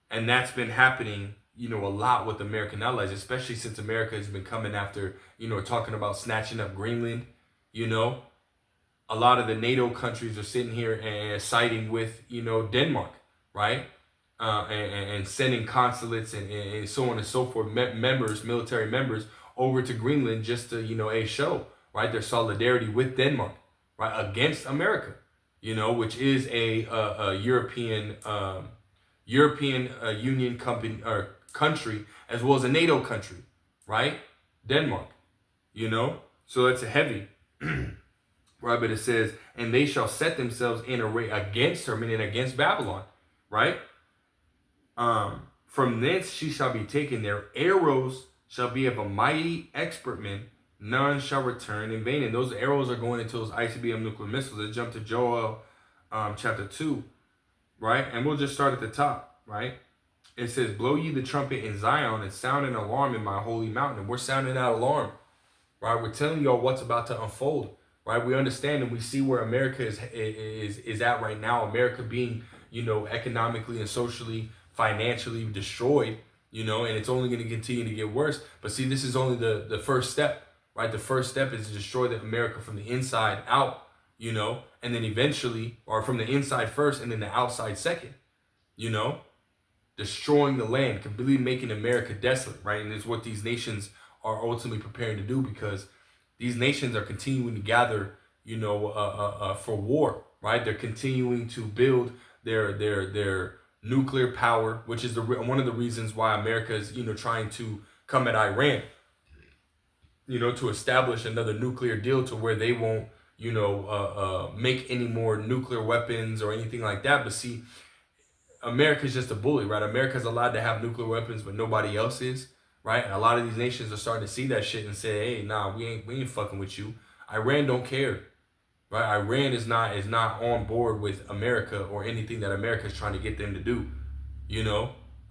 And that's been happening, a lot with American allies, especially since America has been coming after, talking about snatching up Greenland, A lot of the NATO countries are sitting here and siding with, Denmark, right? and sending consulates and so on and so forth, military members over to Greenland just to, show, right, their solidarity with Denmark, right, against America, which is a European Union company or country, as well as a NATO country, right, Denmark, so that's a heavy. Right, but it says, and they shall set themselves in array against her, meaning against Babylon, right? From thence she shall be taken. Their arrows shall be of a mighty expert man. None shall return in vain. And those arrows are going into those ICBM nuclear missiles. Let's jump to Joel chapter 2, right? And we'll just start at the top, right? It says, blow ye the trumpet in Zion and sound an alarm in my holy mountain. And we're sounding that alarm, right? We're telling y'all what's about to unfold. Right, we understand and we see where America is at right now. America being, economically and socially, financially destroyed, and it's only going to continue to get worse. But see, this is only the first step, right? The first step is to destroy America from the inside out, and then eventually, or from the inside first and then the outside second, destroying the land, completely making America desolate, right? And it's what these nations are ultimately preparing to do, because these nations are continuing to gather, for war, right? They're continuing to build their nuclear power, which is one of the reasons why America is, trying to come at Iran, to establish another nuclear deal to where they won't, make any more nuclear weapons or anything like that. But see, America's just a bully, right? America's allowed to have nuclear weapons, but nobody else is. Right, and a lot of these nations are starting to see that shit and say, "Hey, nah, we ain't fucking with you." Iran don't care, right? Iran is not on board with America or anything that America is trying to get them to do.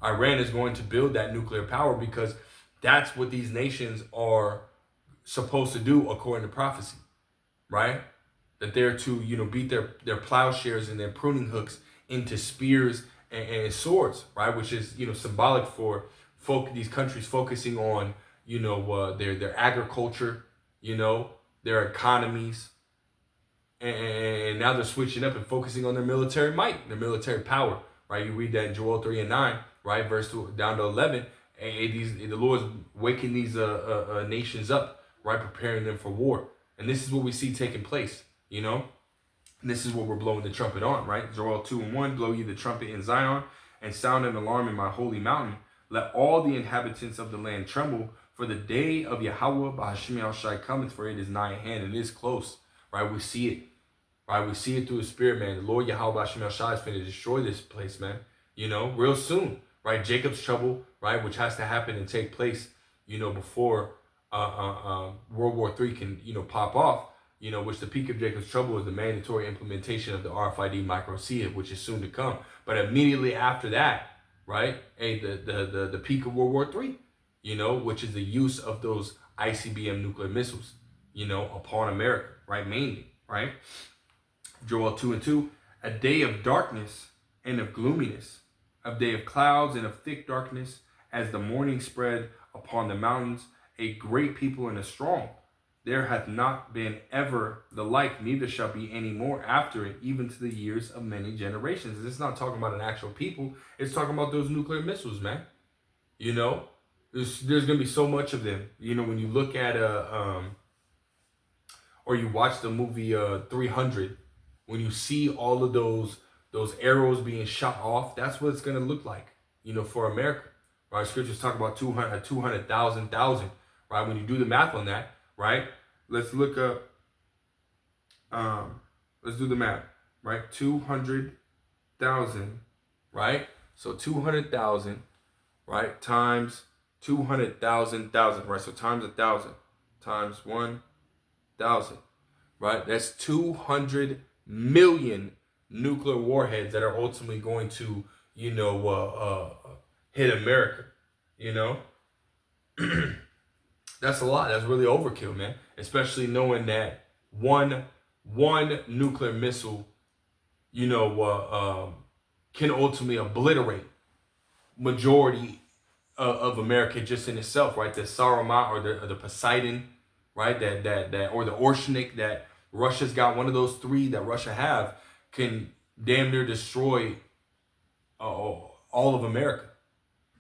Iran is going to build that nuclear power because that's what these nations are supposed to do according to prophecy, right? That they're to beat their plowshares and their pruning hooks into spears and swords, right? Which is symbolic for these countries focusing on, their agriculture, their economies, and now they're switching up and focusing on their military might, their military power, right? You read that in Joel 3 and 9, right, verse 2 down to 11, and the Lord's waking these nations up, right, preparing them for war, and this is what we see taking place, and this is what we're blowing the trumpet on, right? Joel 2 and 1, blow ye the trumpet in Zion, and sound an alarm in my holy mountain. Let all the inhabitants of the land tremble, for the day of Yahweh B'Hashem Yahushai cometh, for it is nigh at hand, and it is close, right? We see it, right? We see it through the Spirit, man. The Lord Yahweh B'Hashem Yahushai is finna to destroy this place, man, real soon, right? Jacob's trouble, right, which has to happen and take place, before World War III can, pop off, which the peak of Jacob's trouble is the mandatory implementation of the RFID micro SIA, which is soon to come. But immediately after that, right? The peak of World War III, which is the use of those ICBM nuclear missiles, upon America, right? Mainly, right? Joel 2 and 2, a day of darkness and of gloominess, a day of clouds and of thick darkness, as the morning spread upon the mountains, a great people and a strong. There hath not been ever the like, neither shall be any more after it, even to the years of many generations. It's not talking about an actual people. It's talking about those nuclear missiles, man. There's going to be so much of them. When you look at, or you watch the movie 300, when you see all of those arrows being shot off, that's what it's going to look like, for America. Right? Scriptures talk about 200,000, right? When you do the math on that, right? Let's look up, let's do the math, right? 200,000, right? So 200,000, right? Times 200,000, right? So times 1,000, times 1,000, right? That's 200 million nuclear warheads that are ultimately going to, hit America, That's a lot. That's really overkill, man. Especially knowing that one nuclear missile, can ultimately obliterate majority of America just in itself, right? The Saruman or the Poseidon, right? That or the Oceanic that Russia's got. One of those three that Russia have can damn near destroy all of America,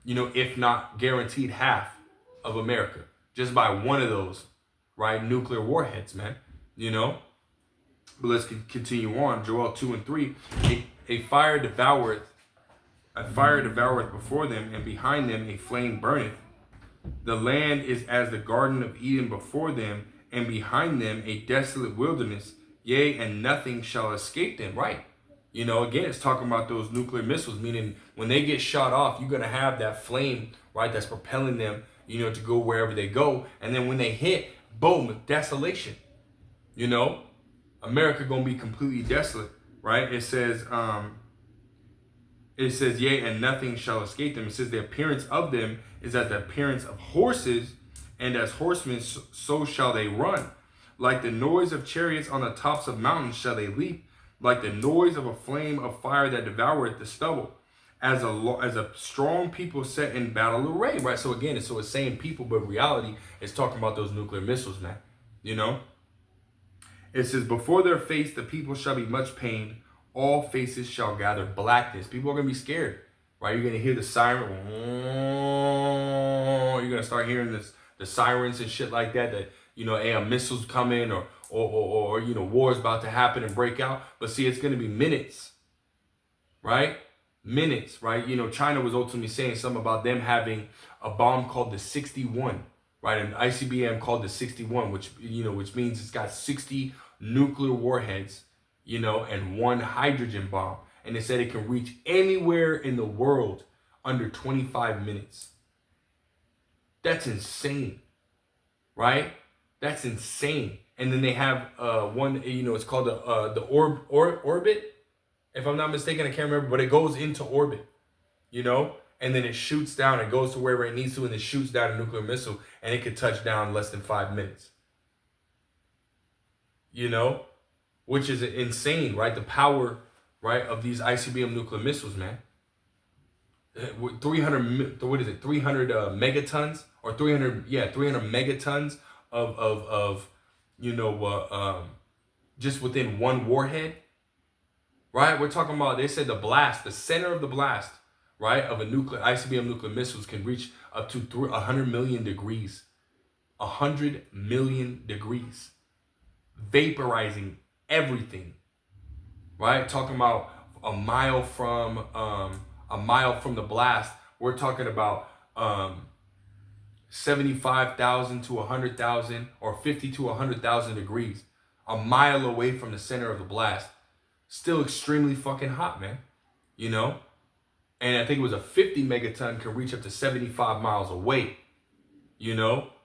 if not guaranteed half of America, just by one of those, right, nuclear warheads, man, But let's continue on. Joel 2 and 3, a fire devoureth before them, and behind them a flame burneth. The land is as the Garden of Eden before them, and behind them a desolate wilderness. Yea, and nothing shall escape them. Right. Again, it's talking about those nuclear missiles, meaning when they get shot off, you're going to have that flame, right, that's propelling them, to go wherever they go. And then when they hit, boom, desolation. America going to be completely desolate, right? It says, yea, and nothing shall escape them. It says the appearance of them is as the appearance of horses, and as horsemen, so shall they run. Like the noise of chariots on the tops of mountains shall they leap, like the noise of a flame of fire that devoureth the stubble, as a strong people set in battle array, right? So again, it's saying people, but reality is talking about those nuclear missiles, man. It says, before their face the people shall be much pained, all faces shall gather blackness. People are going to be scared, right? You're going to hear the siren. You're going to start hearing the sirens and shit like that, a missile's coming or war's about to happen and break out. But see, it's going to be minutes, right? Minutes, right? China was ultimately saying something about them having a bomb called the 61, right? An ICBM called the 61, which means it's got 60 nuclear warheads, and one hydrogen bomb. And they said it can reach anywhere in the world under 25 minutes. That's insane, right? That's insane. And then they have one, it's called the Orbit. If I'm not mistaken, I can't remember, but it goes into orbit, and then it shoots down. It goes to wherever it needs to, and it shoots down a nuclear missile, and it could touch down in less than 5 minutes. Which is insane, right? The power, right, of these ICBM nuclear missiles, man. 300 megatons or 300 megatons of just within one warhead, right? We're talking about, they said the center of the blast, right, of a ICBM nuclear missiles can reach up to 100 million degrees. 100 million degrees. Vaporizing everything, right? Talking about a mile from the blast, we're talking about 75,000 to 100,000 or 50 to 100,000 degrees, a mile away from the center of the blast. Still extremely fucking hot, man. And I think it was a 50 megaton can reach up to 75 miles away,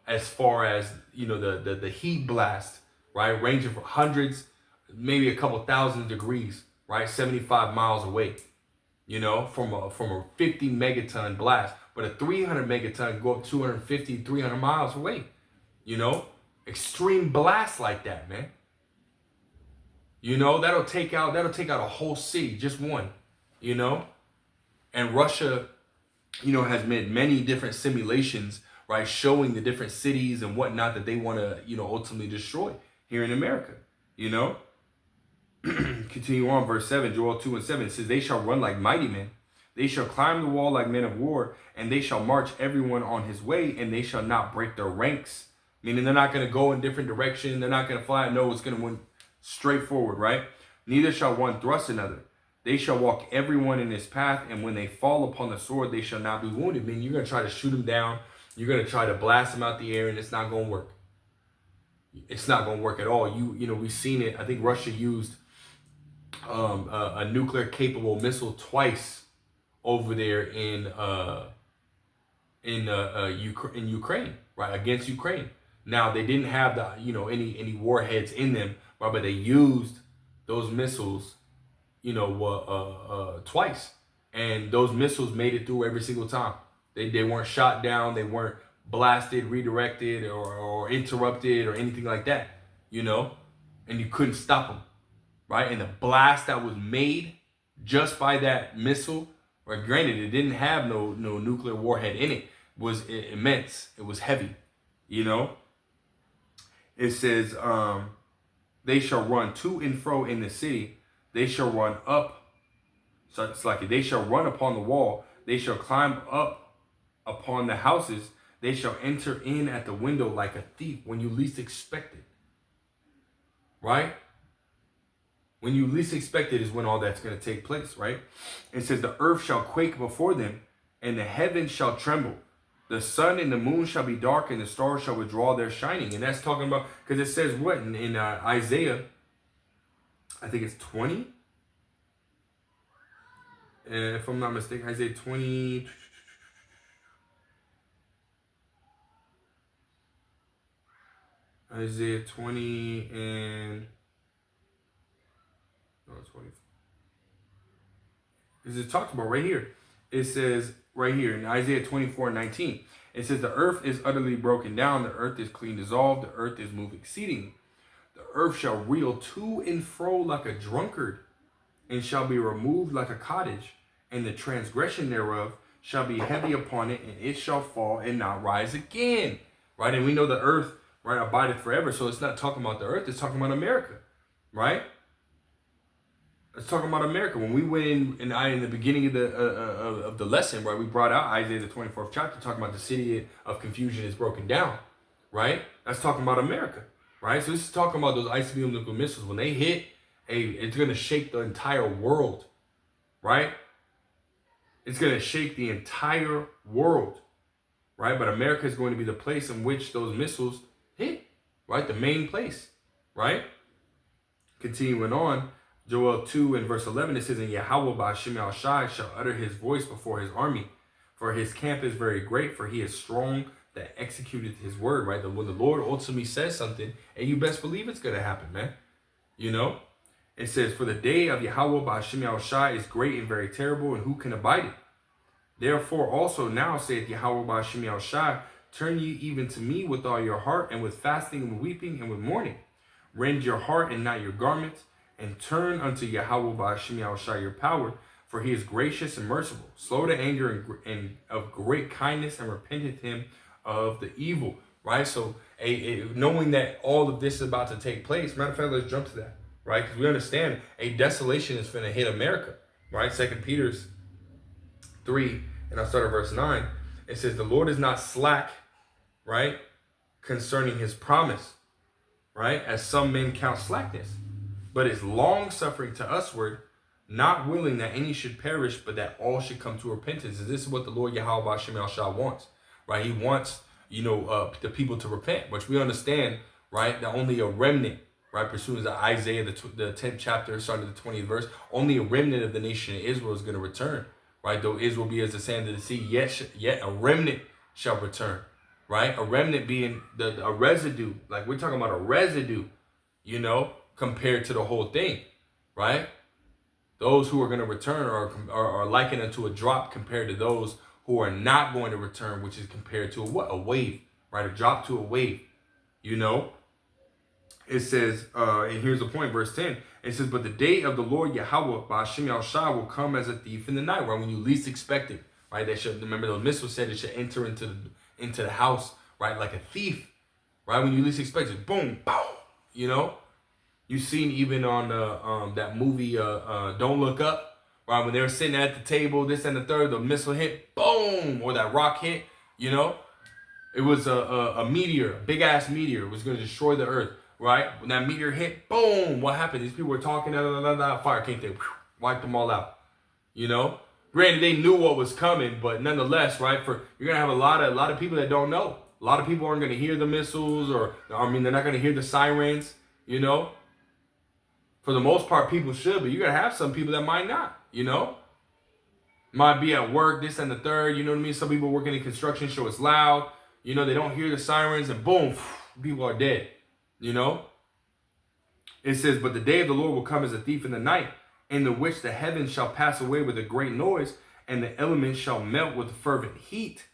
as far as, the heat blast, right? Ranging from hundreds, maybe a couple thousand degrees, right? 75 miles away, from a 50 megaton blast. But a 300 megaton can go up 250, 300 miles away, Extreme blast like that, man. That'll take out a whole city, just one, And Russia, has made many different simulations, right, showing the different cities and whatnot that they want to, ultimately destroy here in America, Continue on, verse 7, Joel 2 and 7, it says, they shall run like mighty men. They shall climb the wall like men of war, and they shall march everyone on his way, and they shall not break their ranks. Meaning they're not going to go in different direction. They're not going to fly. No, it's going to win straight forward, right? Neither shall one thrust another. They shall walk everyone in his path, and when they fall upon the sword, they shall not be wounded. Meaning you're going to try to shoot them down. You're going to try to blast them out the air, and it's not going to work. It's not going to work at all. We've seen it. I think Russia used a nuclear capable missile twice over there in Ukraine, right, against Ukraine. Now they didn't have the any warheads in them, right, but they used those missiles twice, and those missiles made it through every single time. They weren't shot down, they weren't blasted, redirected, or interrupted or anything like that, and you couldn't stop them, right? And the blast that was made just by that missile, right, granted it didn't have no nuclear warhead in it, was immense. It was heavy, It says, they shall run to and fro in the city. They shall run up. So it's like they shall run upon the wall. They shall climb up upon the houses. They shall enter in at the window like a thief when you least expect it. Right? When you least expect it is when all that's going to take place, right? It says the earth shall quake before them, and the heavens shall tremble. The sun and the moon shall be dark, and the stars shall withdraw their shining. And that's talking about, because it says what in Isaiah, I think it's 20. If I'm not mistaken, Isaiah 20. Isaiah 20 and... No, 20. Because it talks about right here. It says right here in Isaiah 24:19. It says the earth is utterly broken down. The earth is clean dissolved. The earth is moved exceedingly. The earth shall reel to and fro like a drunkard, and shall be removed like a cottage. And the transgression thereof shall be heavy upon it, and it shall fall and not rise again. Right? And we know the earth, right, abideth forever. So it's not talking about the earth. It's talking about America. Right? It's talking about America. When we went in the beginning of the lesson, right, we brought out Isaiah the 24th chapter, talking about the city of confusion is broken down, right? That's talking about America, right? So this is talking about those ICBM nuclear missiles. When they hit, it's going to shake the entire world, right? It's going to shake the entire world, right? But America is going to be the place in which those missiles hit, right? The main place, right? Continuing on. Joel 2 and verse 11, it says, and Yahweh Ba'Shem Shai shall utter his voice before his army, for his camp is very great, for he is strong that executeth his word, right? When the Lord ultimately says something, and you best believe it's going to happen, man. You know? It says, for the day of Yahweh Ba'Shem Shai is great and very terrible, and who can abide it? Therefore also now saith Yahweh Ba'Shem Shai, turn ye even to me with all your heart, and with fasting and with weeping and with mourning. Rend your heart and not your garments, and turn unto Yahweh Ba'Shem Shai your power, for he is gracious and merciful, slow to anger and of great kindness, and repenteth him of the evil. Right? So knowing that all of this is about to take place, matter of fact, let's jump to that. Right? Because we understand a desolation is going to hit America. Right? 2 Peter 3, and I'll start at verse 9. It says, the Lord is not slack, right, concerning his promise, right, as some men count slackness, but is long suffering to usward, not willing that any should perish, but that all should come to repentance. And this is what the Lord Yahweh Ba'Shem Shai wants, right? He wants, the people to repent, which we understand, right, that only a remnant, right, pursuant to Isaiah, the 10th chapter, starting at the 20th verse, only a remnant of the nation of Israel is going to return, right? Though Israel be as the sand of the sea, yet a remnant shall return, right? A remnant being a residue, like we're talking about a residue, compared to the whole thing, right? Those who are going to return are likened unto a drop compared to those who are not going to return, which is compared to a wave, right? A drop to a wave, It says, and here's the point, verse 10. It says, but the day of the Lord Yahweh Ba'Shem Shai will come as a thief in the night, right? When you least expect it, right? They should, remember those missiles said it should enter into the house, right? Like a thief, right? When you least expect it, boom, boom, You've seen even on that movie, Don't Look Up, right? When they were sitting at the table, this and the third, the missile hit, boom, or that rock hit, It was a meteor, a big-ass meteor. It was going to destroy the earth, right? When that meteor hit, boom, what happened? These people were talking, fire came through, wiped them all out, Granted, they knew what was coming, but nonetheless, right, you're going to have a lot of people that don't know. A lot of people aren't going to hear the missiles, they're not going to hear the sirens, For the most part, people should, but you're going to have some people that might not, Might be at work, this and the third, you know what I mean? Some people working in construction, so it's loud. They don't hear the sirens, and boom, people are dead, It says, but the day of the Lord will come as a thief in the night, in the which the heavens shall pass away with a great noise, and the elements shall melt with fervent heat.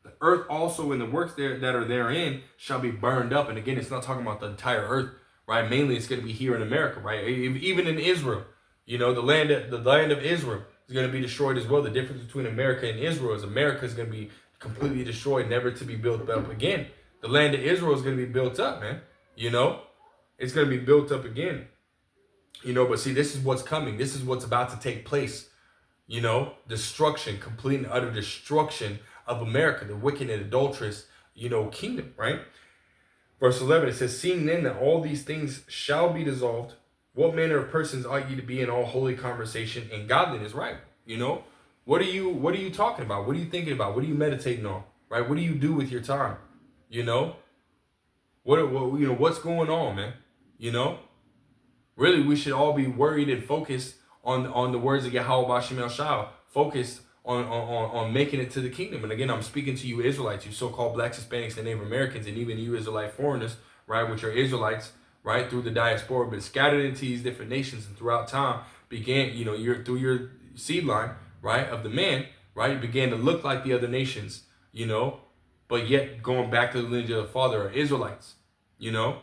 The earth also and the works that are therein shall be burned up. And again, it's not talking about the entire earth, right? Mainly it's going to be here in America, right? Even in Israel, the land of Israel is going to be destroyed as well. The difference between America and Israel is America is going to be completely destroyed, never to be built up again. The land of Israel is going to be built up, man. It's going to be built up again. But see, this is what's coming. This is what's about to take place, You know, destruction, complete and utter destruction of America, the wicked and adulterous, you know, kingdom, right? Verse 11, it says, seeing then that all these things shall be dissolved, what manner of persons ought ye to be in all holy conversation and godliness, right? You know, what are you talking about? What are you thinking about? What are you meditating on, right? What do you do with your time? You know, what's going on, man? You know, really, we should all be worried and focused on the words of Yahweh Bashim El Shah, focused on making it to the kingdom. And again, I'm speaking to you Israelites, you so-called blacks, Hispanics, and Native Americans, and even you Israelite foreigners, right, which are Israelites, right, through the diaspora, but scattered into these different nations and throughout time began, you know, through your seed line, right, of the man, right, began to look like the other nations, you know, but yet going back to the lineage of the father are Israelites, you know.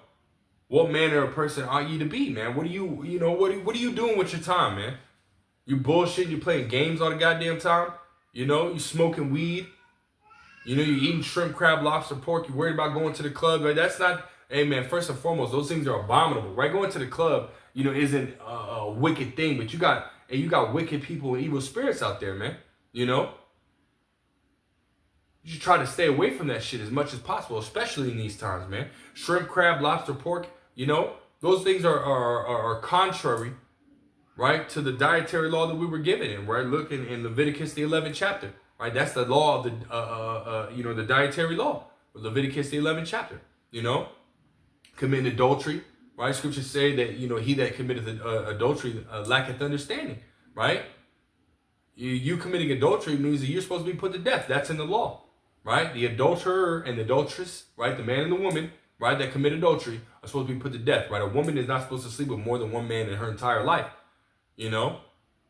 What manner of person are you to be, man? What are you doing with your time, man? You bullshit, you playing games all the goddamn time? You know, you smoking weed? You know, you eating shrimp, crab, lobster, pork, you worried about going to the club, right? That's not, hey man, first and foremost, those things are abominable, right? Going to the club, you know, isn't a wicked thing, but you got wicked people and evil spirits out there, man. You know? You should try to stay away from that shit as much as possible, especially in these times, man. Shrimp, crab, lobster, pork, you know, those things are contrary, right, to the dietary law that we were given in, right? Look in Leviticus, the 11th chapter, right? That's the law of the the dietary law, Leviticus, the 11th chapter, you know, committing adultery, right? Scriptures say that, you know, he that committeth adultery lacketh understanding, right? You committing adultery means that you're supposed to be put to death. That's in the law, right? The adulterer and the adulteress, right? The man and the woman, right, that commit adultery are supposed to be put to death, right? A woman is not supposed to sleep with more than one man in her entire life, you know?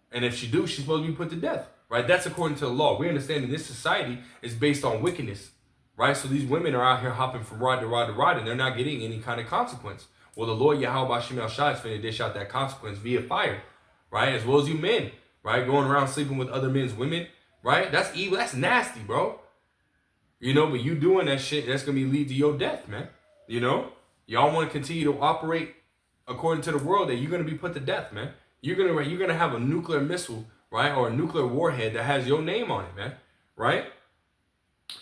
And if she do, she's supposed to be put to death, right? That's according to the law. We understand that this society is based on wickedness, right? So these women are out here hopping from rod to rod to rod, and they're not getting any kind of consequence. Well, the Lord Yahweh Bashim El Shah is finna dish out that consequence via fire, right? As well as you men, right? Going around sleeping with other men's women, right? That's evil. That's nasty, bro. You know, but you doing that shit, that's going to lead to your death, man. You know? Y'all want to continue to operate according to the world that you're going to be put to death, man. You're going to have a nuclear missile, right? Or a nuclear warhead that has your name on it, man. Right?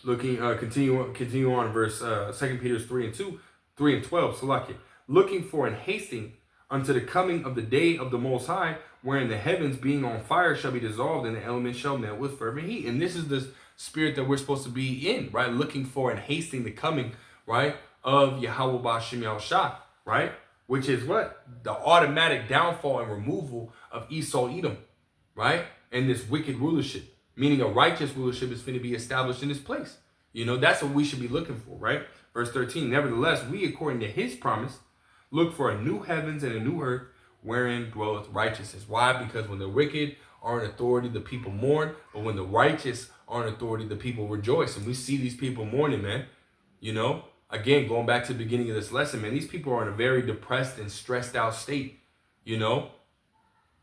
Continue on verse 2 Peter 3 and 12. Salaki. Looking for and hasting unto the coming of the day of the Most High, wherein the heavens being on fire shall be dissolved and the elements shall melt with fervent heat. And this is the spirit that we're supposed to be in, right? Looking for and hasting the coming, right, of Yahweh Bashim Yahushua, right? Which is what? The automatic downfall and removal of Esau Edom, right? And this wicked rulership, meaning a righteous rulership is going to be established in this place. You know, that's what we should be looking for, right? Verse 13, nevertheless, we, according to his promise, look for a new heavens and a new earth wherein dwelleth righteousness. Why? Because when the wicked are in authority, the people mourn. But when the righteous are in authority, the people rejoice. And we see these people mourning, man. You know, again, going back to the beginning of this lesson, man, these people are in a very depressed and stressed out state, you know,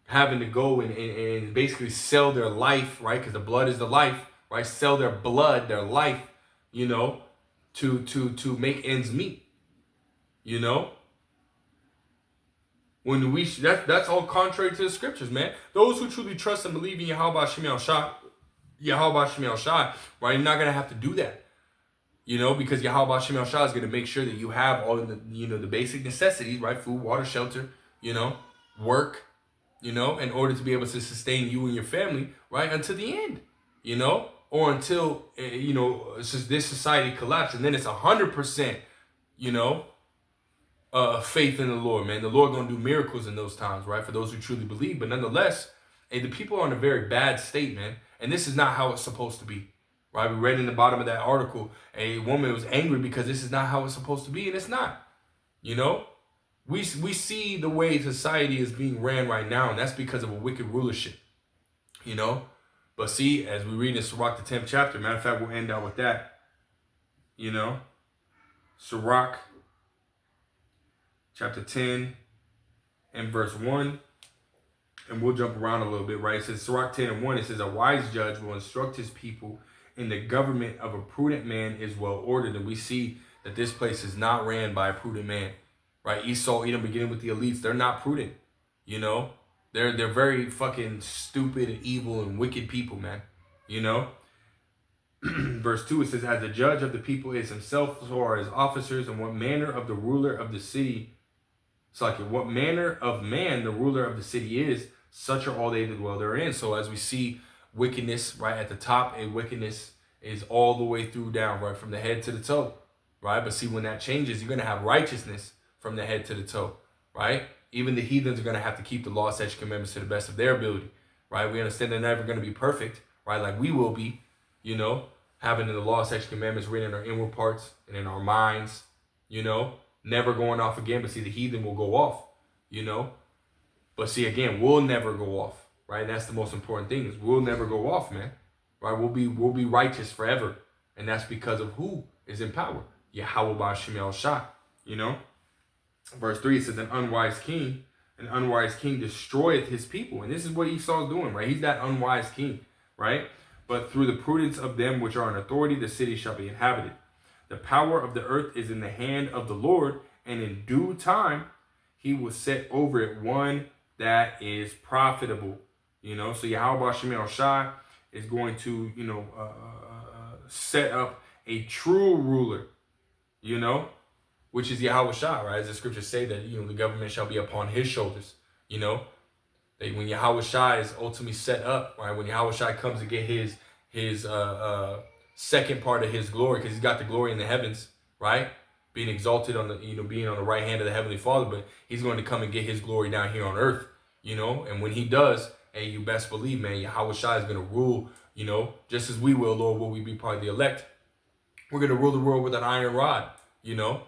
having to go and basically sell their life, right? Because the blood is the life, right? Sell their blood, their life, you know, to make ends meet, you know. When that's all contrary to the scriptures, man. Those who truly trust and believe in Yahweh Shemiel Shah, right? You're not gonna have to do that, you know, because Yahweh Shemiel Shah is gonna make sure that you have all of the, you know, the basic necessities, right? Food, water, shelter, you know, work, you know, in order to be able to sustain you and your family, right, until the end, you know, or until you know this society collapses, and then it's 100%, you know. Faith in the Lord, man. The Lord gonna do miracles in those times, right? For those who truly believe. But nonetheless, hey, the people are in a very bad state, man. And this is not how it's supposed to be, right? We read in the bottom of that article, a woman was angry because this is not how it's supposed to be, and it's not. You know, we see the way society is being ran right now, and that's because of a wicked rulership. You know, but see, as we read in Sirach, the 10th chapter, matter of fact, we'll end out with that. You know, Sirach. Chapter 10 and verse 1. And we'll jump around a little bit, right? It says, Sirach 10 and 1, it says, a wise judge will instruct his people, and the government of a prudent man is well ordered. And we see that this place is not ran by a prudent man, right? Esau, Edom, beginning with the elites, they're not prudent, you know? They're very fucking stupid and evil and wicked people, man. You know? Verse 2, it says, as the judge of the people is himself, so are his officers, and what manner of the ruler of the city, it's like what manner of man the ruler of the city is, such are all they that dwell therein. So as we see wickedness right at the top, and wickedness is all the way through down, right, from the head to the toe, right? But see, when that changes, you're going to have righteousness from the head to the toe, right? Even the heathens are going to have to keep the law, statutes, commandments to the best of their ability, right? We understand they're never going to be perfect, right? Like we will be, you know, having the law, statutes, commandments written in our inward parts and in our minds, you know, never going off again. But see, the heathen will go off, you know. But see, again, we'll never go off, right? And that's the most important thing, is we'll never go off, man, right? We'll be righteous forever. And that's because of who is in power. Yahweh Ba'ashem Yahushua, you know. Verse 3, it says, an unwise king destroyeth his people. And this is what Esau's doing, right? He's that unwise king, right? But through the prudence of them which are in authority, the city shall be inhabited. The power of the earth is in the hand of the Lord, and in due time he will set over it one that is profitable. You know, so Yahweh Ba'ashem Yahushua is going to, you know, set up a true ruler, you know, which is Yahweh Shah, right? As the scriptures say that, you know, the government shall be upon his shoulders, you know. When Yahweh Shai is ultimately set up, right? When Yahweh Shai comes to get his second part of his glory, because he's got the glory in the heavens, right? Being exalted on the, you know, being on the right hand of the Heavenly Father, but he's going to come and get his glory down here on earth, you know. And when he does, hey, you best believe, man, Yahweh Shai is going to rule, you know, just as we will, Lord, will we be part of the elect. We're going to rule the world with an iron rod, you know,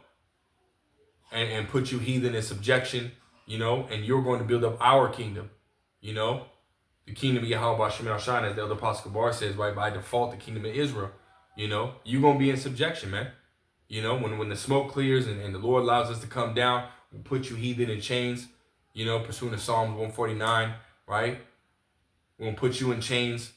and put you heathen in subjection, you know, and you're going to build up our kingdom. You know, the kingdom of Yahweh Ba'ashem Yahushua, as the Elder Apostle Kabar says, right, by default, the kingdom of Israel, you know, you're going to be in subjection, man. You know, when the smoke clears and the Lord allows us to come down, we'll put you heathen in chains, you know, pursuing the Psalms 149, right? We're going to put you in chains,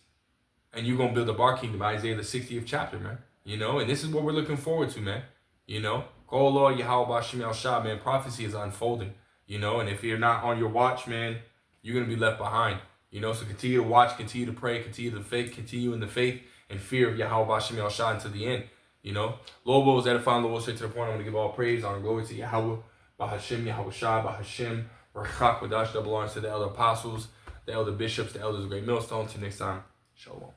and you're going to build up our kingdom, Isaiah the 60th chapter, man. You know, and this is what we're looking forward to, man. You know, oh Lord, Yahweh Ba'ashem Yahushua, man, prophecy is unfolding, you know, and if you're not on your watch, man, you're going to be left behind, you know. So continue to watch, continue to pray, continue in the faith and fear of Yahweh Ba'ashem Yahushua until the end, you know. Lord will is edifying, Lord will straight to the point. I want to give all praise, honor, glory to Yahweh Ba'ashem Yahushua, Ba'ashem, Rachak Wadash, that belongs to the elder apostles, the elder bishops, the elders of Great Millstone. Till next time, shalom.